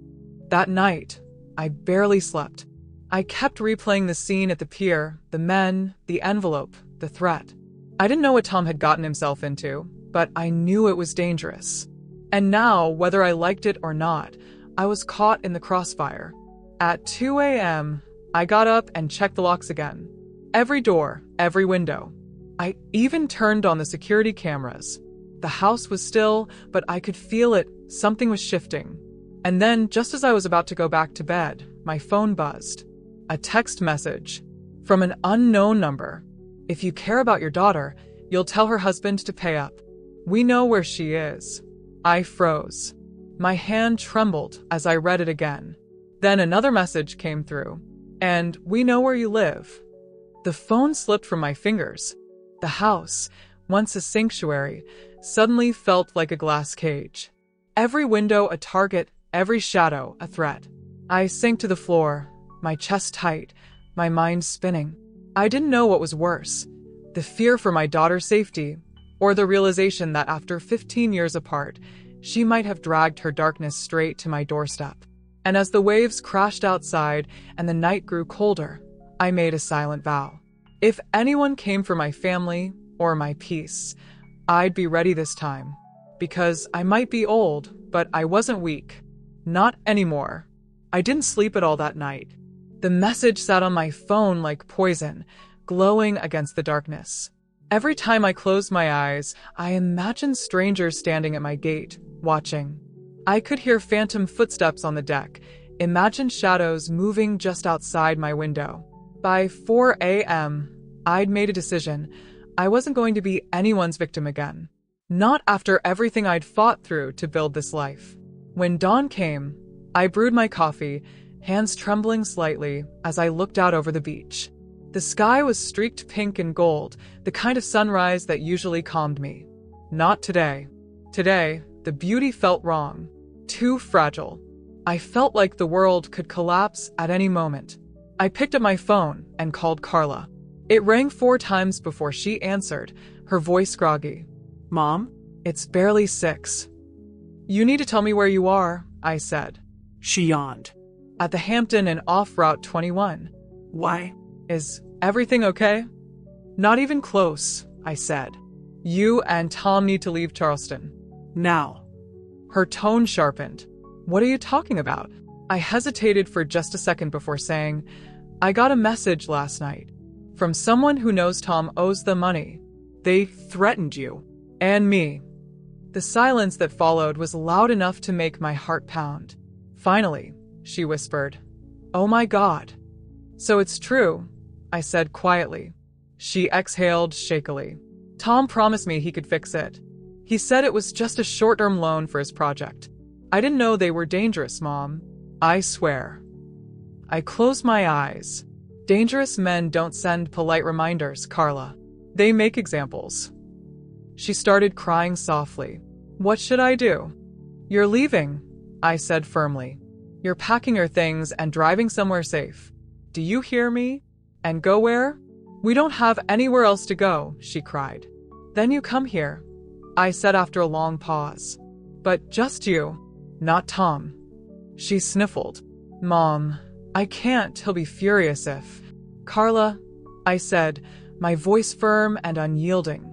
That night, I barely slept. I kept replaying the scene at the pier, the men, the envelope, the threat. I didn't know what Tom had gotten himself into, but I knew it was dangerous. And now, whether I liked it or not, I was caught in the crossfire. At 2 a.m., I got up and checked the locks again. Every door, every window. I even turned on the security cameras. The house was still, but I could feel it. Something was shifting. And then, just as I was about to go back to bed, my phone buzzed. A text message from an unknown number. If you care about your daughter, you'll tell her husband to pay up. We know where she is. I froze. My hand trembled as I read it again. Then another message came through. And we know where you live. The phone slipped from my fingers. The house, once a sanctuary, suddenly felt like a glass cage. Every window a target, every shadow a threat. I sank to the floor, my chest tight, my mind spinning. I didn't know what was worse, the fear for my daughter's safety, or the realization that after 15 years apart, she might have dragged her darkness straight to my doorstep. And as the waves crashed outside and the night grew colder, I made a silent vow. If anyone came for my family or my peace, I'd be ready this time. Because I might be old, but I wasn't weak. Not anymore. I didn't sleep at all that night. The message sat on my phone like poison, glowing against the darkness. Every time I closed my eyes, I imagined strangers standing at my gate, watching. I could hear phantom footsteps on the deck, imagined shadows moving just outside my window. By 4 a.m., I'd made a decision. I wasn't going to be anyone's victim again. Not after everything I'd fought through to build this life. When dawn came, I brewed my coffee, hands trembling slightly as I looked out over the beach. The sky was streaked pink and gold, the kind of sunrise that usually calmed me. Not today. Today, the beauty felt wrong. Too fragile. I felt like the world could collapse at any moment. I picked up my phone and called Carla. It rang 4 times before she answered, her voice groggy. Mom? It's barely 6. You need to tell me where you are, I said. She yawned. At the Hampton and off Route 21. Why? Is everything okay? Not even close, I said. You and Tom need to leave Charleston. Now. Her tone sharpened. What are you talking about? I hesitated for just a second before saying, I got a message last night. From someone who knows Tom owes them money. They threatened you. And me. The silence that followed was loud enough to make my heart pound. Finally, she whispered, Oh my God. So it's true, I said quietly. She exhaled shakily. Tom promised me he could fix it. He said it was just a short-term loan for his project. I didn't know they were dangerous, Mom. I swear. I closed my eyes. Dangerous men don't send polite reminders, Carla. They make examples. She started crying softly. What should I do? You're leaving, I said firmly. You're packing your things and driving somewhere safe. Do you hear me? And go where? We don't have anywhere else to go, she cried. Then you come here, I said after a long pause. But just you, not Tom. She sniffled. Mom, I can't. He'll be furious if... Carla, I said, my voice firm and unyielding.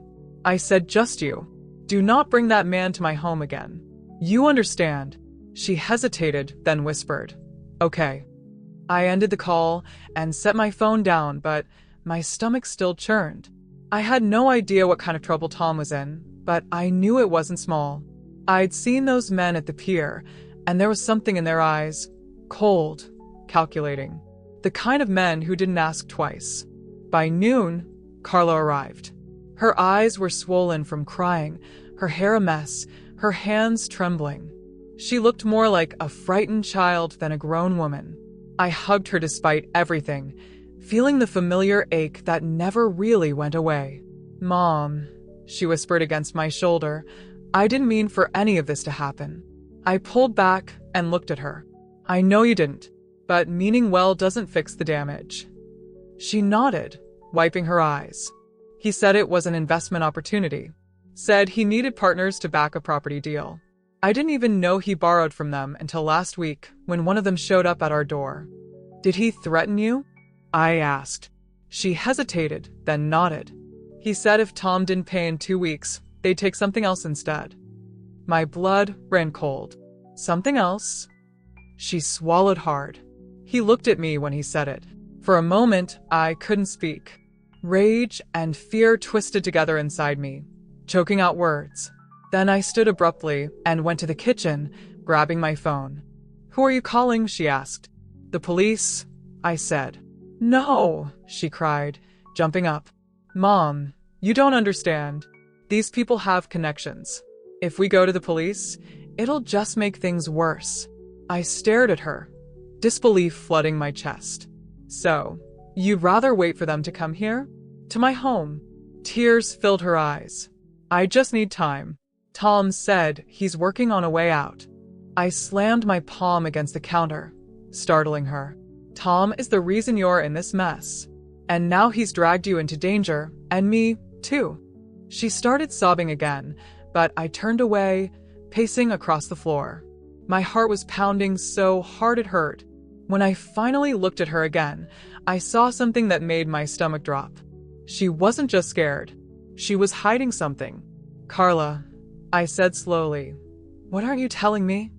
I said just you. Do not bring that man to my home again. You understand. She hesitated, then whispered. Okay. I ended the call and set my phone down, but my stomach still churned. I had no idea what kind of trouble Tom was in, but I knew it wasn't small. I'd seen those men at the pier, and there was something in their eyes. Cold, calculating. The kind of men who didn't ask twice. By noon, Carla arrived. Her eyes were swollen from crying, her hair a mess, her hands trembling. She looked more like a frightened child than a grown woman. I hugged her despite everything, feeling the familiar ache that never really went away. Mom, she whispered against my shoulder, I didn't mean for any of this to happen. I pulled back and looked at her. I know you didn't, but meaning well doesn't fix the damage. She nodded, wiping her eyes. He said it was an investment opportunity. Said he needed partners to back a property deal. I didn't even know he borrowed from them until last week when one of them showed up at our door. Did he threaten you? I asked. She hesitated, then nodded. He said if Tom didn't pay in 2 weeks, they'd take something else instead. My blood ran cold. Something else? She swallowed hard. He looked at me when he said it. For a moment, I couldn't speak. Rage and fear twisted together inside me, choking out words. Then I stood abruptly and went to the kitchen, grabbing my phone. Who are you calling? She asked. The police, I said. No, she cried, jumping up. Mom, you don't understand. These people have connections. If we go to the police, it'll just make things worse. I stared at her, disbelief flooding my chest. So, you'd rather wait for them to come here? To my home? Tears filled her eyes. I just need time. Tom said he's working on a way out. I slammed my palm against the counter, startling her. Tom is the reason you're in this mess. And now he's dragged you into danger, and me, too. She started sobbing again, but I turned away, pacing across the floor. My heart was pounding so hard it hurt. When I finally looked at her again, I saw something that made my stomach drop. She wasn't just scared. She was hiding something. Carla, I said slowly, what aren't you telling me?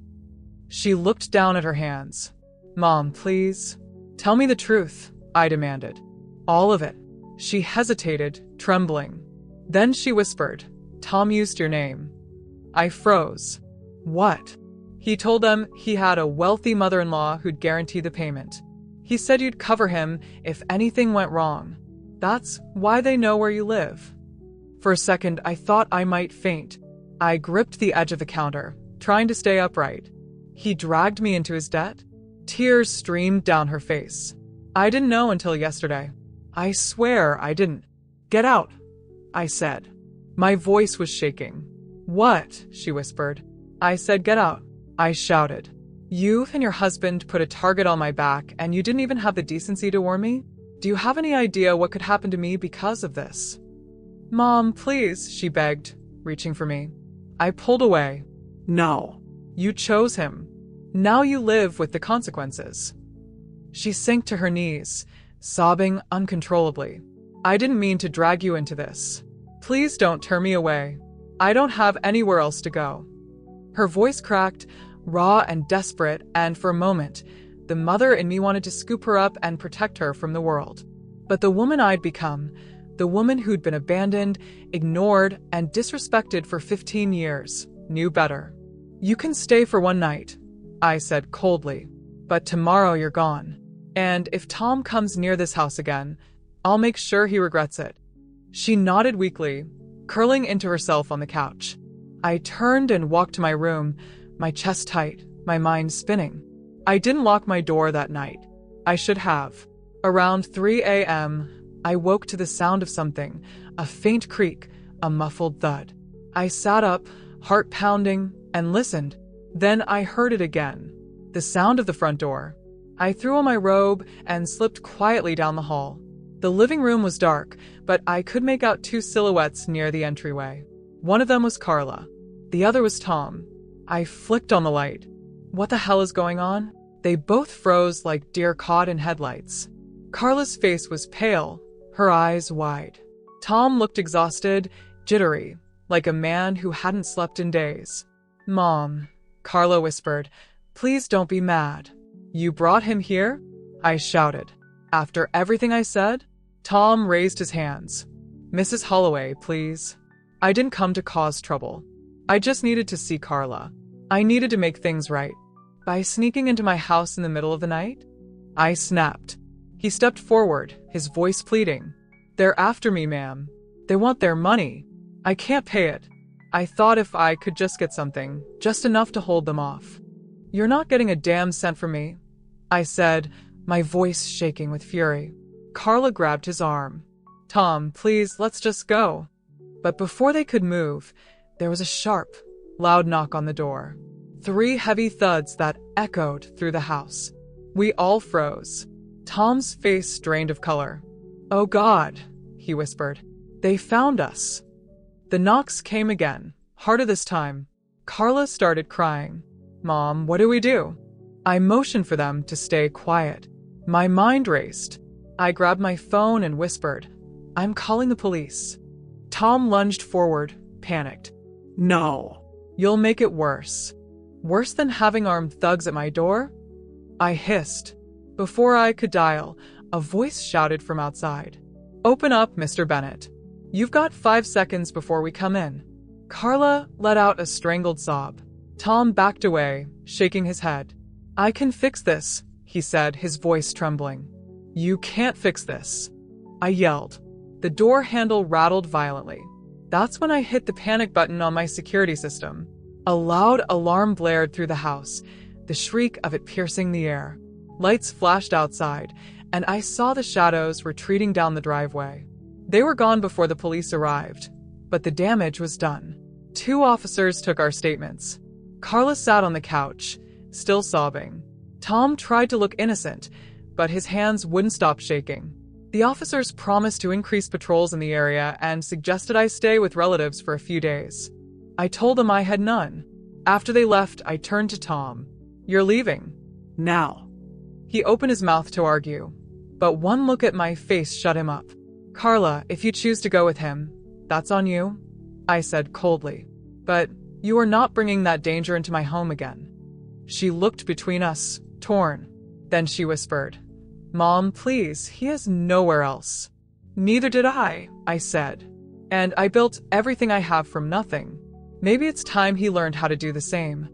She looked down at her hands. Mom, please. Tell me the truth, I demanded. All of it. She hesitated, trembling. Then she whispered, Tom used your name. I froze. What? He told them he had a wealthy mother-in-law who'd guarantee the payment. He said you'd cover him if anything went wrong. That's why they know where you live. For a second, I thought I might faint. I gripped the edge of the counter, trying to stay upright. He dragged me into his debt? Tears streamed down her face. I didn't know until yesterday. I swear I didn't. Get out, I said. My voice was shaking. What? She whispered. I said get out. I shouted. You and your husband put a target on my back and you didn't even have the decency to warn me? Do you have any idea what could happen to me because of this? Mom, please, she begged, reaching for me. I pulled away. No. You chose him. Now you live with the consequences. She sank to her knees, sobbing uncontrollably. I didn't mean to drag you into this. Please don't turn me away. I don't have anywhere else to go. Her voice cracked, raw and desperate, and for a moment, the mother in me wanted to scoop her up and protect her from the world. But the woman I'd become, the woman who'd been abandoned, ignored, and disrespected for 15 years, knew better. You can stay for one night, I said coldly, but tomorrow you're gone. And if Tom comes near this house again, I'll make sure he regrets it. She nodded weakly, curling into herself on the couch. I turned and walked to my room, my chest tight, my mind spinning. I didn't lock my door that night. I should have. Around 3 a.m., I woke to the sound of something, a faint creak, a muffled thud. I sat up, heart pounding, and listened. Then I heard it again, the sound of the front door. I threw on my robe and slipped quietly down the hall. The living room was dark, but I could make out two silhouettes near the entryway. One of them was Carla. The other was Tom. I flicked on the light. What the hell is going on? They both froze like deer caught in headlights. Carla's face was pale, her eyes wide. Tom looked exhausted, jittery, like a man who hadn't slept in days. Mom, Carla whispered, please don't be mad. You brought him here? I shouted. After everything I said? Tom raised his hands. Mrs. Holloway, please. I didn't come to cause trouble. I just needed to see Carla. I needed to make things right. By sneaking into my house in the middle of the night? I snapped. He stepped forward, his voice pleading. They're after me, ma'am. They want their money. I can't pay it. I thought if I could just get something, just enough to hold them off. You're not getting a damn cent from me, I said, my voice shaking with fury. Carla grabbed his arm. Tom, please, let's just go. But before they could move, there was a sharp, loud knock on the door. 3 heavy thuds that echoed through the house. We all froze. Tom's face drained of color. Oh God, he whispered. They found us. The knocks came again, harder this time. Carla started crying. Mom, what do we do? I motioned for them to stay quiet. My mind raced. I grabbed my phone and whispered, I'm calling the police. Tom lunged forward, panicked. No. You'll make it worse. Worse than having armed thugs at my door? I hissed. Before I could dial, a voice shouted from outside. Open up, Mr. Bennett. You've got 5 seconds before we come in. Carla let out a strangled sob. Tom backed away, shaking his head. I can fix this, he said, his voice trembling. You can't fix this. I yelled. The door handle rattled violently. That's when I hit the panic button on my security system. A loud alarm blared through the house, the shriek of it piercing the air. Lights flashed outside, and I saw the shadows retreating down the driveway. They were gone before the police arrived, but the damage was done. 2 officers took our statements. Carla sat on the couch, still sobbing. Tom tried to look innocent, but his hands wouldn't stop shaking. The officers promised to increase patrols in the area and suggested I stay with relatives for a few days. I told them I had none. After they left, I turned to Tom. You're leaving. Now. He opened his mouth to argue, but one look at my face shut him up. Carla, if you choose to go with him, that's on you, I said coldly. But you are not bringing that danger into my home again. She looked between us, torn. Then she whispered, Mom, please, he has nowhere else. Neither did I said. And I built everything I have from nothing. Maybe it's time he learned how to do the same.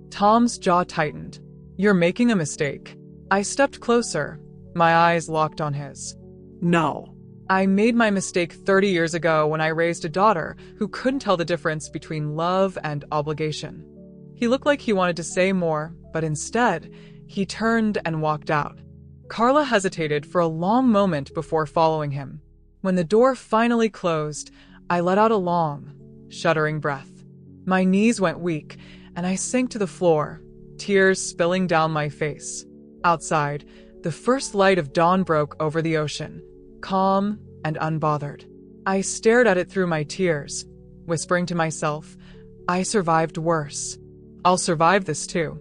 Tom's jaw tightened. You're making a mistake. I stepped closer, my eyes locked on his. No. I made my mistake 30 years ago when I raised a daughter who couldn't tell the difference between love and obligation. He looked like he wanted to say more, but instead, he turned and walked out. Carla hesitated for a long moment before following him. When the door finally closed, I let out a long, shuddering breath. My knees went weak, and I sank to the floor, tears spilling down my face. Outside, the first light of dawn broke over the ocean, calm and unbothered. I stared at it through my tears, whispering to myself, I survived worse. I'll survive this too.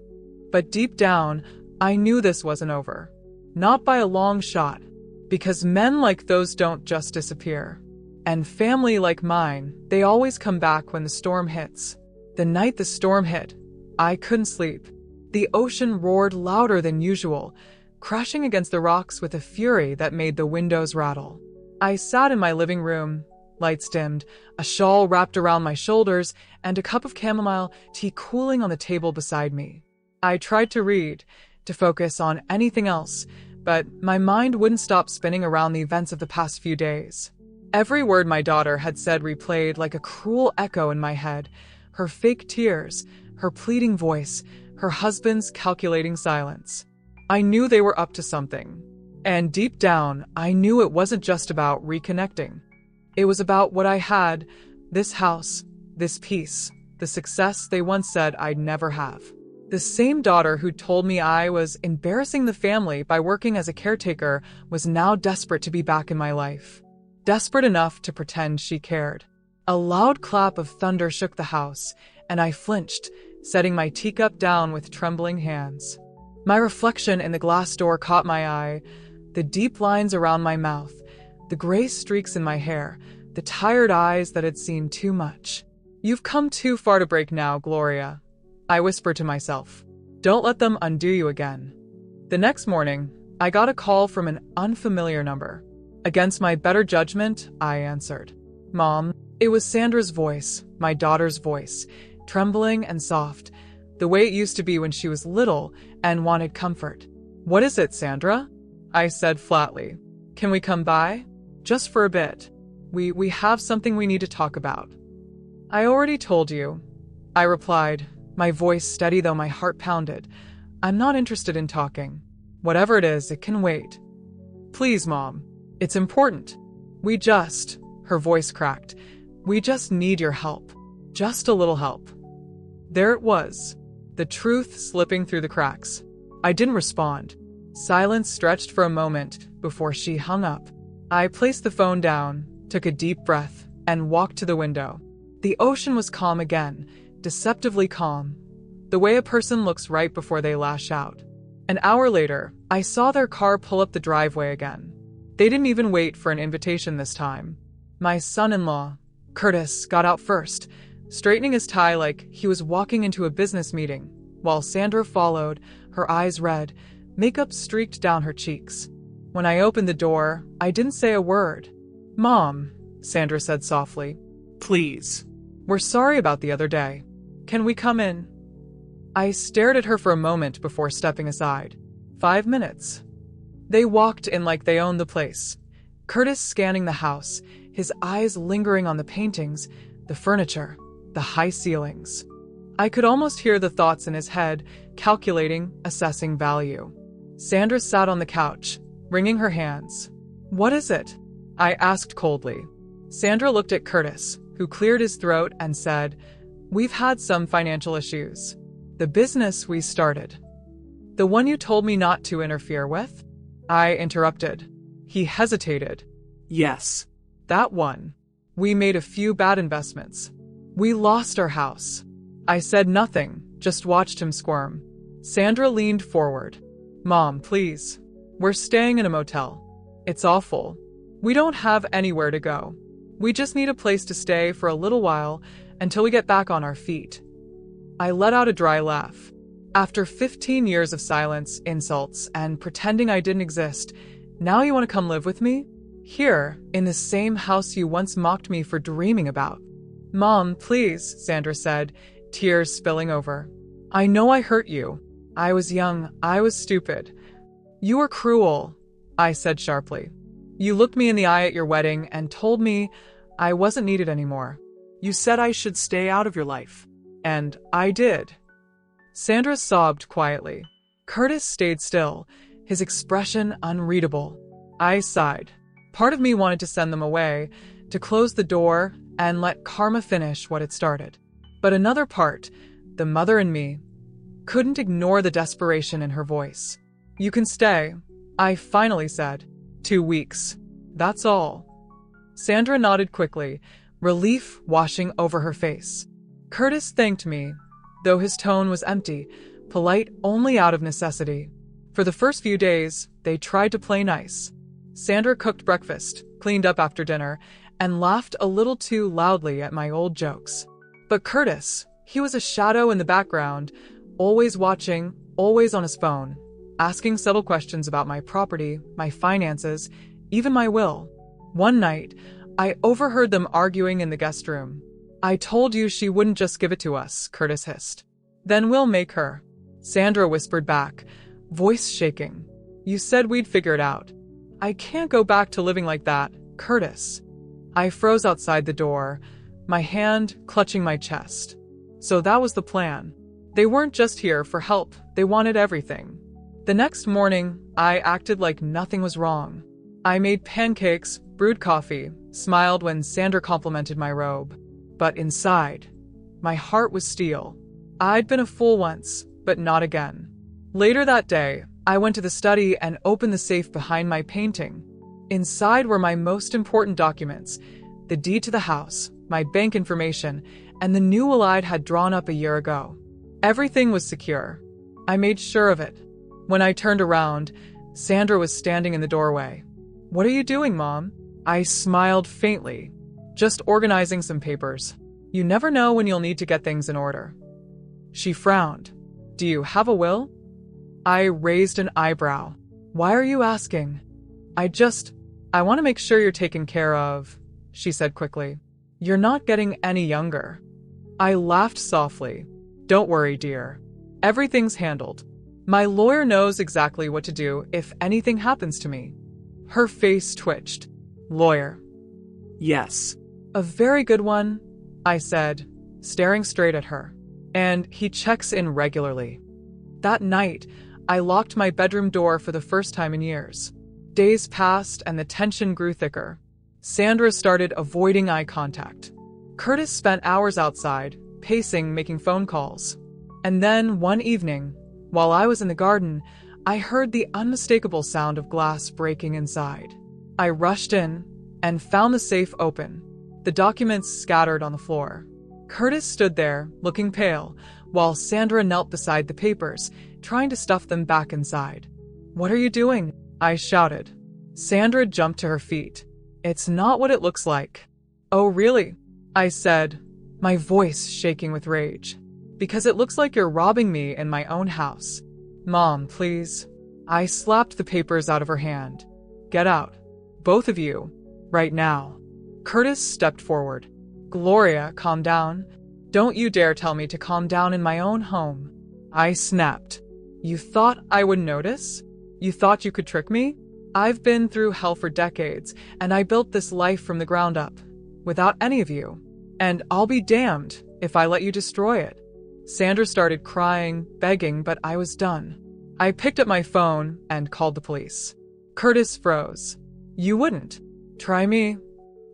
But deep down, I knew this wasn't over. Not by a long shot, because men like those don't just disappear. And family like mine, they always come back when the storm hits. The night the storm hit, I couldn't sleep. The ocean roared louder than usual, crashing against the rocks with a fury that made the windows rattle. I sat in my living room, lights dimmed, a shawl wrapped around my shoulders, and a cup of chamomile tea cooling on the table beside me. I tried to read, to focus on anything else, but my mind wouldn't stop spinning around the events of the past few days. Every word my daughter had said replayed like a cruel echo in my head. Her fake tears, her pleading voice, her husband's calculating silence. I knew they were up to something. And deep down, I knew it wasn't just about reconnecting. It was about what I had, this house, this peace, the success they once said I'd never have. The same daughter who told me I was embarrassing the family by working as a caretaker was now desperate to be back in my life. Desperate enough to pretend she cared. A loud clap of thunder shook the house, and I flinched, setting my teacup down with trembling hands. My reflection in the glass door caught my eye, the deep lines around my mouth, the gray streaks in my hair, the tired eyes that had seen too much. You've come too far to break now, Gloria, I whispered to myself. Don't let them undo you again. The next morning, I got a call from an unfamiliar number. Against my better judgment, I answered. Mom, it was Sandra's voice, my daughter's voice, trembling and soft, the way it used to be when she was little and wanted comfort. What is it, Sandra? I said flatly. Can we come by? Just for a bit. We have something we need to talk about. I already told you, I replied, my voice steady though my heart pounded. I'm not interested in talking. Whatever it is, it can wait. Please, Mom. It's important. Her voice cracked. We just need your help. Just a little help. There it was, the truth slipping through the cracks. I didn't respond. Silence stretched for a moment before she hung up. I placed the phone down, took a deep breath, and walked to the window. The ocean was calm again, deceptively calm, the way a person looks right before they lash out. An hour later, I saw their car pull up the driveway again. They didn't even wait for an invitation this time. My son-in-law, Curtis, got out first, straightening his tie like he was walking into a business meeting, while Sandra followed, her eyes red, makeup streaked down her cheeks. When I opened the door, I didn't say a word. Mom, Sandra said softly. Please. We're sorry about the other day. Can we come in? I stared at her for a moment before stepping aside. 5 minutes. They walked in like they owned the place. Curtis scanning the house, his eyes lingering on the paintings, the furniture, the high ceilings. I could almost hear the thoughts in his head, calculating, assessing value. Sandra sat on the couch, wringing her hands. What is it? I asked coldly. Sandra looked at Curtis, who cleared his throat and said, We've had some financial issues. The business we started. The one you told me not to interfere with? I interrupted. He hesitated. Yes. That one. We made a few bad investments. We lost our house. I said nothing, just watched him squirm. Sandra leaned forward. Mom, please. We're staying in a motel. It's awful. We don't have anywhere to go. We just need a place to stay for a little while until we get back on our feet. I let out a dry laugh. After 15 years of silence, insults, and pretending I didn't exist, now you want to come live with me? Here, in the same house you once mocked me for dreaming about. Mom, please, Sandra said, tears spilling over. I know I hurt you. I was young. I was stupid. You were cruel, I said sharply. You looked me in the eye at your wedding and told me I wasn't needed anymore. You said I should stay out of your life. And I did. Sandra sobbed quietly. Curtis stayed still, his expression unreadable. I sighed. Part of me wanted to send them away, to close the door and let karma finish what it started. But another part, the mother in me, couldn't ignore the desperation in her voice. You can stay, I finally said. 2 weeks. That's all. Sandra nodded quickly, relief washing over her face. Curtis thanked me, though his tone was empty, polite only out of necessity. For the first few days, they tried to play nice. Sandra cooked breakfast, cleaned up after dinner, and laughed a little too loudly at my old jokes. But Curtis, he was a shadow in the background, always watching, always on his phone, asking subtle questions about my property, my finances, even my will. One night, I overheard them arguing in the guest room. I told you she wouldn't just give it to us, Curtis hissed. Then we'll make her. Sandra whispered back, voice shaking. You said we'd figure it out. I can't go back to living like that, Curtis. I froze outside the door, my hand clutching my chest. So that was the plan. They weren't just here for help, they wanted everything. The next morning, I acted like nothing was wrong. I made pancakes, brewed coffee, smiled when Sandra complimented my robe. But inside, my heart was steel. I'd been a fool once, but not again. Later that day, I went to the study and opened the safe behind my painting. Inside were my most important documents, the deed to the house, my bank information, and the new will I'd had drawn up a year ago. Everything was secure. I made sure of it. When I turned around, Sandra was standing in the doorway. What are you doing, Mom? I smiled faintly. Just organizing some papers. You never know when you'll need to get things in order. She frowned. Do you have a will? I raised an eyebrow. Why are you asking? I want to make sure you're taken care of, she said quickly. You're not getting any younger. I laughed softly. Don't worry, dear. Everything's handled. My lawyer knows exactly what to do if anything happens to me. Her face twitched. Lawyer. Yes. A very good one, I said, staring straight at her. And he checks in regularly. That night, I locked my bedroom door for the first time in years. Days passed and the tension grew thicker. Sandra started avoiding eye contact. Curtis spent hours outside, pacing, making phone calls. And then, one evening, while I was in the garden, I heard the unmistakable sound of glass breaking inside. I rushed in and found the safe open, the documents scattered on the floor. Curtis stood there, looking pale, while Sandra knelt beside the papers, trying to stuff them back inside. What are you doing? I shouted. Sandra jumped to her feet. It's not what it looks like. Oh, really? I said, my voice shaking with rage. Because it looks like you're robbing me in my own house. Mom, please. I slapped the papers out of her hand. Get out. Both of you. Right now. Curtis stepped forward. Gloria, calm down. Don't you dare tell me to calm down in my own home. I snapped. You thought I would notice? You thought you could trick me? I've been through hell for decades, and I built this life from the ground up, without any of you. And I'll be damned if I let you destroy it. Sandra started crying, begging, but I was done. I picked up my phone and called the police. Curtis froze. You wouldn't. Try me.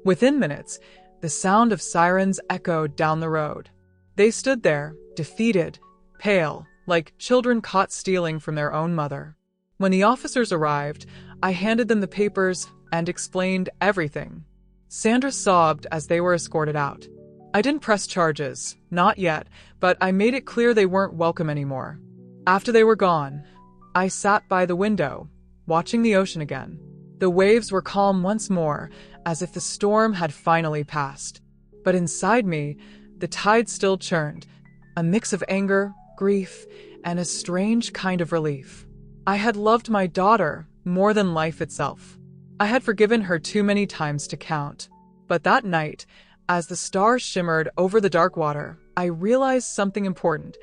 Within minutes, the sound of sirens echoed down the road. They stood there, defeated, pale, like children caught stealing from their own mother. When the officers arrived, I handed them the papers and explained everything. Sandra sobbed as they were escorted out. I didn't press charges, not yet, but I made it clear they weren't welcome anymore. After they were gone, I sat by the window, watching the ocean again. The waves were calm once more, as if the storm had finally passed. But inside me, the tide still churned, a mix of anger, grief, and a strange kind of relief. I had loved my daughter more than life itself. I had forgiven her too many times to count. But that night, as the stars shimmered over the dark water, I realized something important.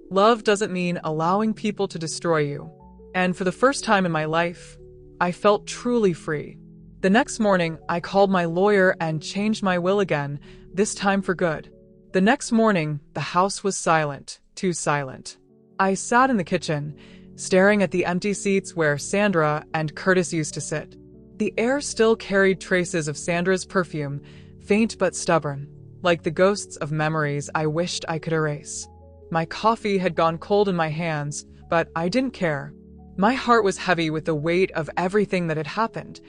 Love doesn't mean allowing people to destroy you. And for the first time in my life, I felt truly free. The next morning, I called my lawyer and changed my will again, this time for good. The next morning, the house was silent, too silent. I sat in the kitchen, staring at the empty seats where Sandra and Curtis used to sit. The air still carried traces of Sandra's perfume, faint but stubborn, like the ghosts of memories I wished I could erase. My coffee had gone cold in my hands, but I didn't care. My heart was heavy with the weight of everything that had happened.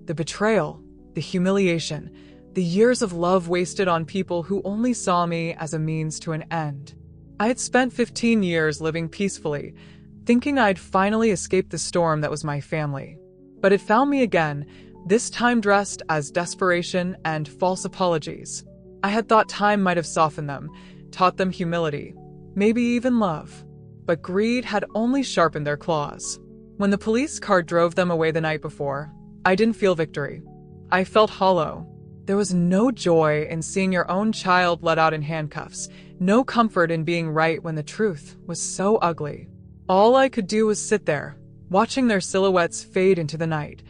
The betrayal, the humiliation, the years of love wasted on people who only saw me as a means to an end. I had spent 15 years living peacefully, thinking I'd finally escaped the storm that was my family. But it found me again, this time dressed as desperation and false apologies. I had thought time might have softened them, taught them humility, maybe even love. But greed had only sharpened their claws. When the police car drove them away the night before, I didn't feel victory. I felt hollow. There was no joy in seeing your own child let out in handcuffs, no comfort in being right when the truth was so ugly. All I could do was sit there, watching their silhouettes fade into the night,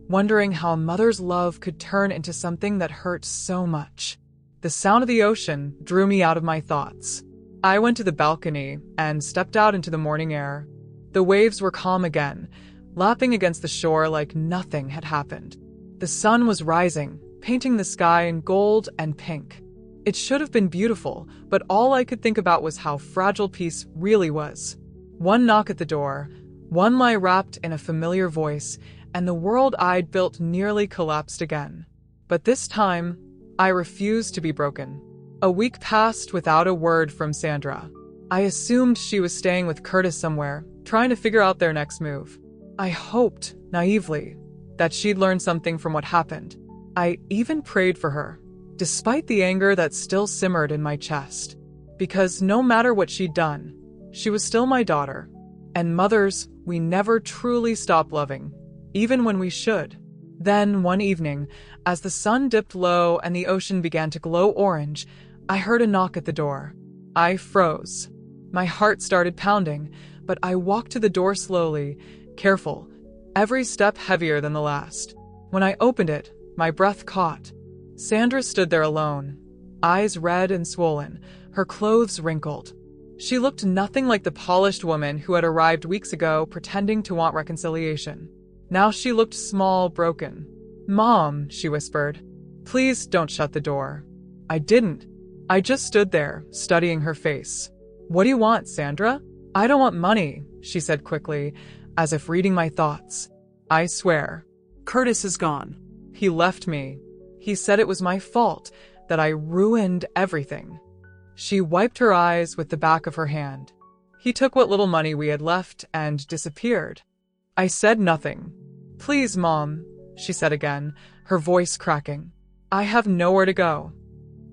wondering how a mother's love could turn into something that hurt so much. The sound of the ocean drew me out of my thoughts. I went to the balcony and stepped out into the morning air. The waves were calm again, lapping against the shore like nothing had happened. The sun was rising, painting the sky in gold and pink. It should have been beautiful, but all I could think about was how fragile peace really was. One knock at the door, one lie wrapped in a familiar voice, and the world I'd built nearly collapsed again. But this time, I refused to be broken. A week passed without a word from Sandra. I assumed she was staying with Curtis somewhere, trying to figure out their next move. I hoped, naively, that she'd learn something from what happened. I even prayed for her, despite the anger that still simmered in my chest. Because no matter what she'd done, she was still my daughter. And mothers, we never truly stop loving, even when we should. Then, one evening, as the sun dipped low and the ocean began to glow orange, I heard a knock at the door. I froze. My heart started pounding, but I walked to the door slowly, careful, every step heavier than the last. When I opened it, my breath caught. Sandra stood there alone, eyes red and swollen, her clothes wrinkled. She looked nothing like the polished woman who had arrived weeks ago pretending to want reconciliation. Now she looked small, broken. "Mom," she whispered, "please don't shut the door." I didn't. I just stood there, studying her face. "What do you want, Sandra?" "I don't want money," she said quickly, as if reading my thoughts. "I swear." Curtis is gone. "He left me. He said it was my fault, that I ruined everything." She wiped her eyes with the back of her hand. "He took what little money we had left and disappeared." I said nothing. "Please, Mom," she said again, her voice cracking. "I have nowhere to go."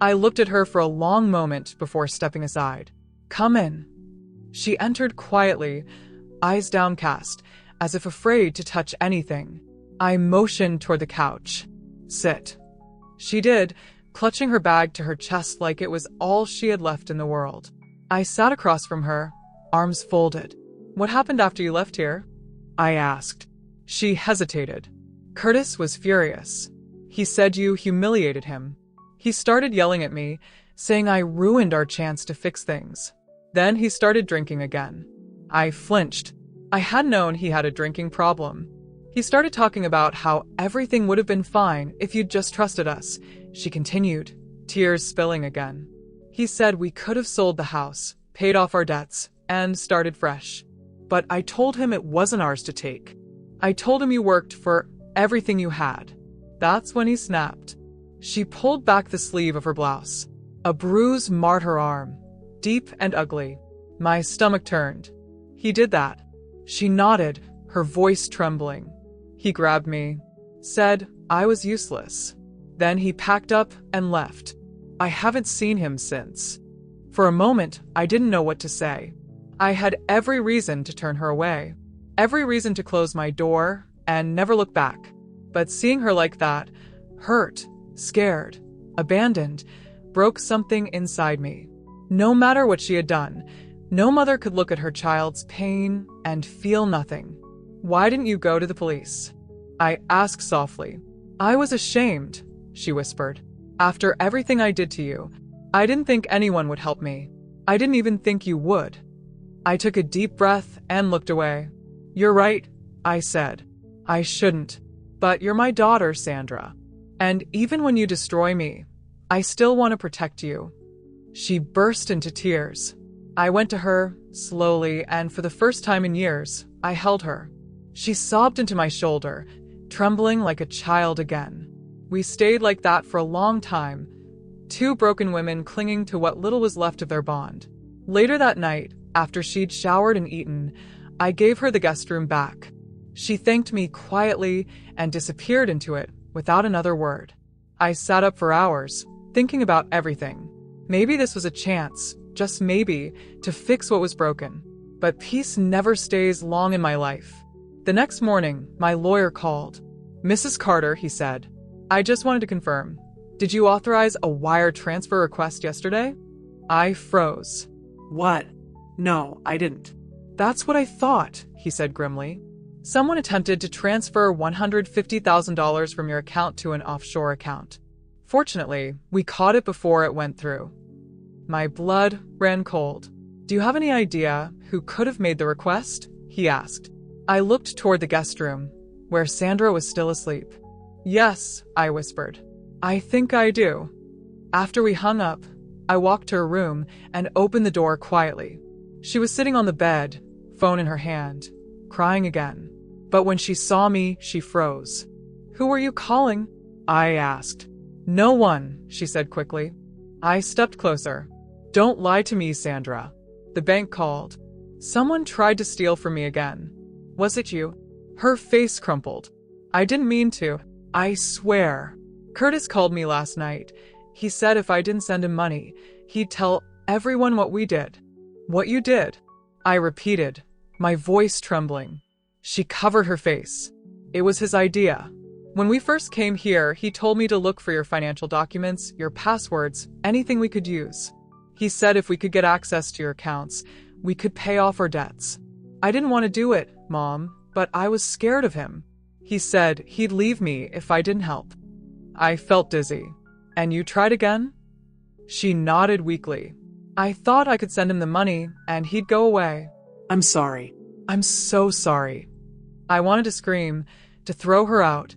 I looked at her for a long moment before stepping aside. "Come in." She entered quietly, eyes downcast, as if afraid to touch anything. I motioned toward the couch. "Sit." She did, clutching her bag to her chest like it was all she had left in the world. I sat across from her, arms folded. "What happened after you left here?" I asked. She hesitated. "Curtis was furious. He said you humiliated him. He started yelling at me, saying I ruined our chance to fix things. Then he started drinking again." I flinched. I had known he had a drinking problem. "He started talking about how everything would have been fine if you'd just trusted us," she continued, tears spilling again. "He said we could have sold the house, paid off our debts, and started fresh. But I told him it wasn't ours to take. I told him you worked for everything you had." That's when he snapped. She pulled back the sleeve of her blouse. A bruise marred her arm, deep and ugly. My stomach turned. "He did that." She nodded, her voice trembling. "He grabbed me, said I was useless. Then he packed up and left. I haven't seen him since." For a moment, I didn't know what to say. I had every reason to turn her away, every reason to close my door and never look back. But seeing her like that, hurt, scared, abandoned, broke something inside me. No matter what she had done, No mother could look at her child's pain and feel nothing. Why didn't you go to the police? I asked softly. I was ashamed, she whispered. After everything I did to you, I didn't think anyone would help me. I didn't even think you would. I took a deep breath and looked away. You're right, I said. I shouldn't. But you're my daughter, Sandra. And even when you destroy me, I still want to protect you. She burst into tears. I went to her, slowly, and for the first time in years, I held her. She sobbed into my shoulder, trembling like a child again. We stayed like that for a long time, two broken women clinging to what little was left of their bond. Later that night, after she'd showered and eaten, I gave her the guest room back. She thanked me quietly and disappeared into it without another word. I sat up for hours, thinking about everything. Maybe this was a chance, just maybe, to fix what was broken. But peace never stays long in my life. The next morning, my lawyer called. Mrs. Carter, he said, I just wanted to confirm. Did you authorize a wire transfer request yesterday? I froze. What? No, I didn't. That's what I thought, he said grimly. Someone attempted to transfer $150,000 from your account to an offshore account. Fortunately, we caught it before it went through. My blood ran cold. Do you have any idea who could have made the request? He asked. I looked toward the guest room, where Sandra was still asleep. Yes, I whispered. I think I do. After we hung up, I walked to her room and opened the door quietly. She was sitting on the bed, phone in her hand, crying again. But when she saw me, she froze. Who were you calling? I asked. No one, she said quickly. I stepped closer. Don't lie to me, Sandra. The bank called. Someone tried to steal from me again. Was it you? Her face crumpled. I didn't mean to. I swear. Curtis called me last night. He said if I didn't send him money, he'd tell everyone what we did. What you did? I repeated, my voice trembling. She covered her face. It was his idea. When we first came here, he told me to look for your financial documents, your passwords, anything we could use. He said if we could get access to your accounts, we could pay off our debts. I didn't want to do it, Mom, but I was scared of him. He said he'd leave me if I didn't help. I felt dizzy. And you tried again? She nodded weakly. I thought I could send him the money and he'd go away. I'm sorry. I'm so sorry. I wanted to scream, to throw her out,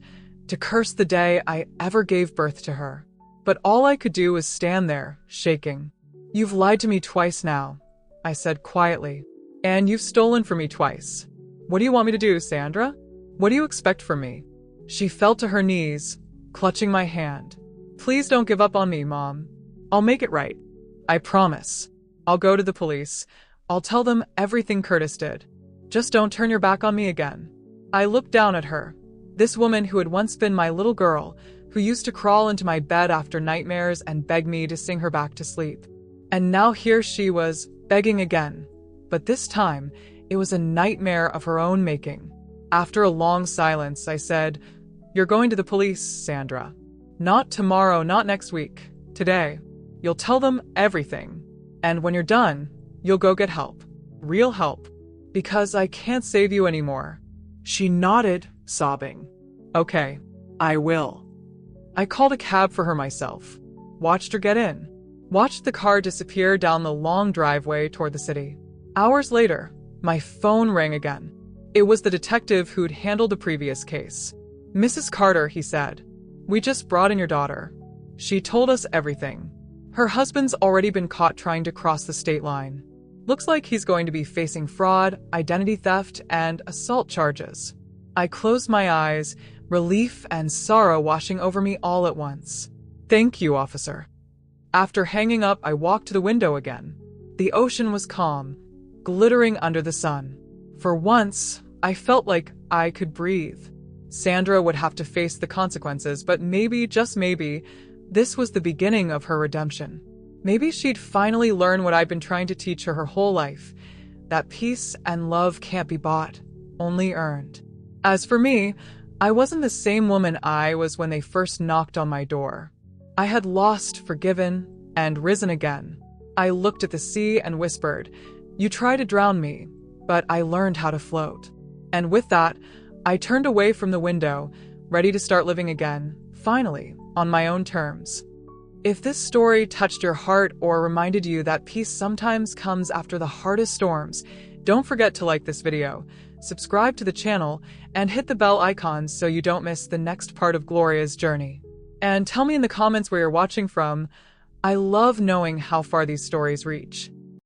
to curse the day I ever gave birth to her. But all I could do was stand there, shaking. You've lied to me twice now, I said quietly. And you've stolen from me twice. What do you want me to do, Sandra? What do you expect from me? She fell to her knees, clutching my hand. Please don't give up on me, Mom. I'll make it right. I promise. I'll go to the police. I'll tell them everything Curtis did. Just don't turn your back on me again. I looked down at her. This woman who had once been my little girl, who used to crawl into my bed after nightmares and beg me to sing her back to sleep. And now here she was, begging again. But this time, it was a nightmare of her own making. After a long silence, I said, You're going to the police, Sandra. Not tomorrow, not next week. Today. You'll tell them everything. And when you're done, you'll go get help. Real help. Because I can't save you anymore. She nodded, sobbing. Okay. I will. I called a cab for her myself. Watched her get in. Watched the car disappear down the long driveway toward the city. Hours later, my phone rang again. It was the detective who'd handled the previous case. Mrs. Carter, he said. We just brought in your daughter. She told us everything. Her husband's already been caught trying to cross the state line. Looks like he's going to be facing fraud, identity theft, and assault charges. I closed my eyes, relief and sorrow washing over me all at once. Thank you, officer. After hanging up, I walked to the window again. The ocean was calm, glittering under the sun. For once, I felt like I could breathe. Sandra would have to face the consequences, but maybe, just maybe, this was the beginning of her redemption. Maybe she'd finally learn what I've been trying to teach her whole life, that peace and love can't be bought, only earned. As for me, I wasn't the same woman I was when they first knocked on my door. I had lost, forgiven, and risen again. I looked at the sea and whispered, You tried to drown me, but I learned how to float. And with that, I turned away from the window, ready to start living again, finally, on my own terms. If this story touched your heart or reminded you that peace sometimes comes after the hardest storms, don't forget to like this video, subscribe to the channel, and hit the bell icon so you don't miss the next part of Gloria's journey. And tell me in the comments where you're watching from. I love knowing how far these stories reach.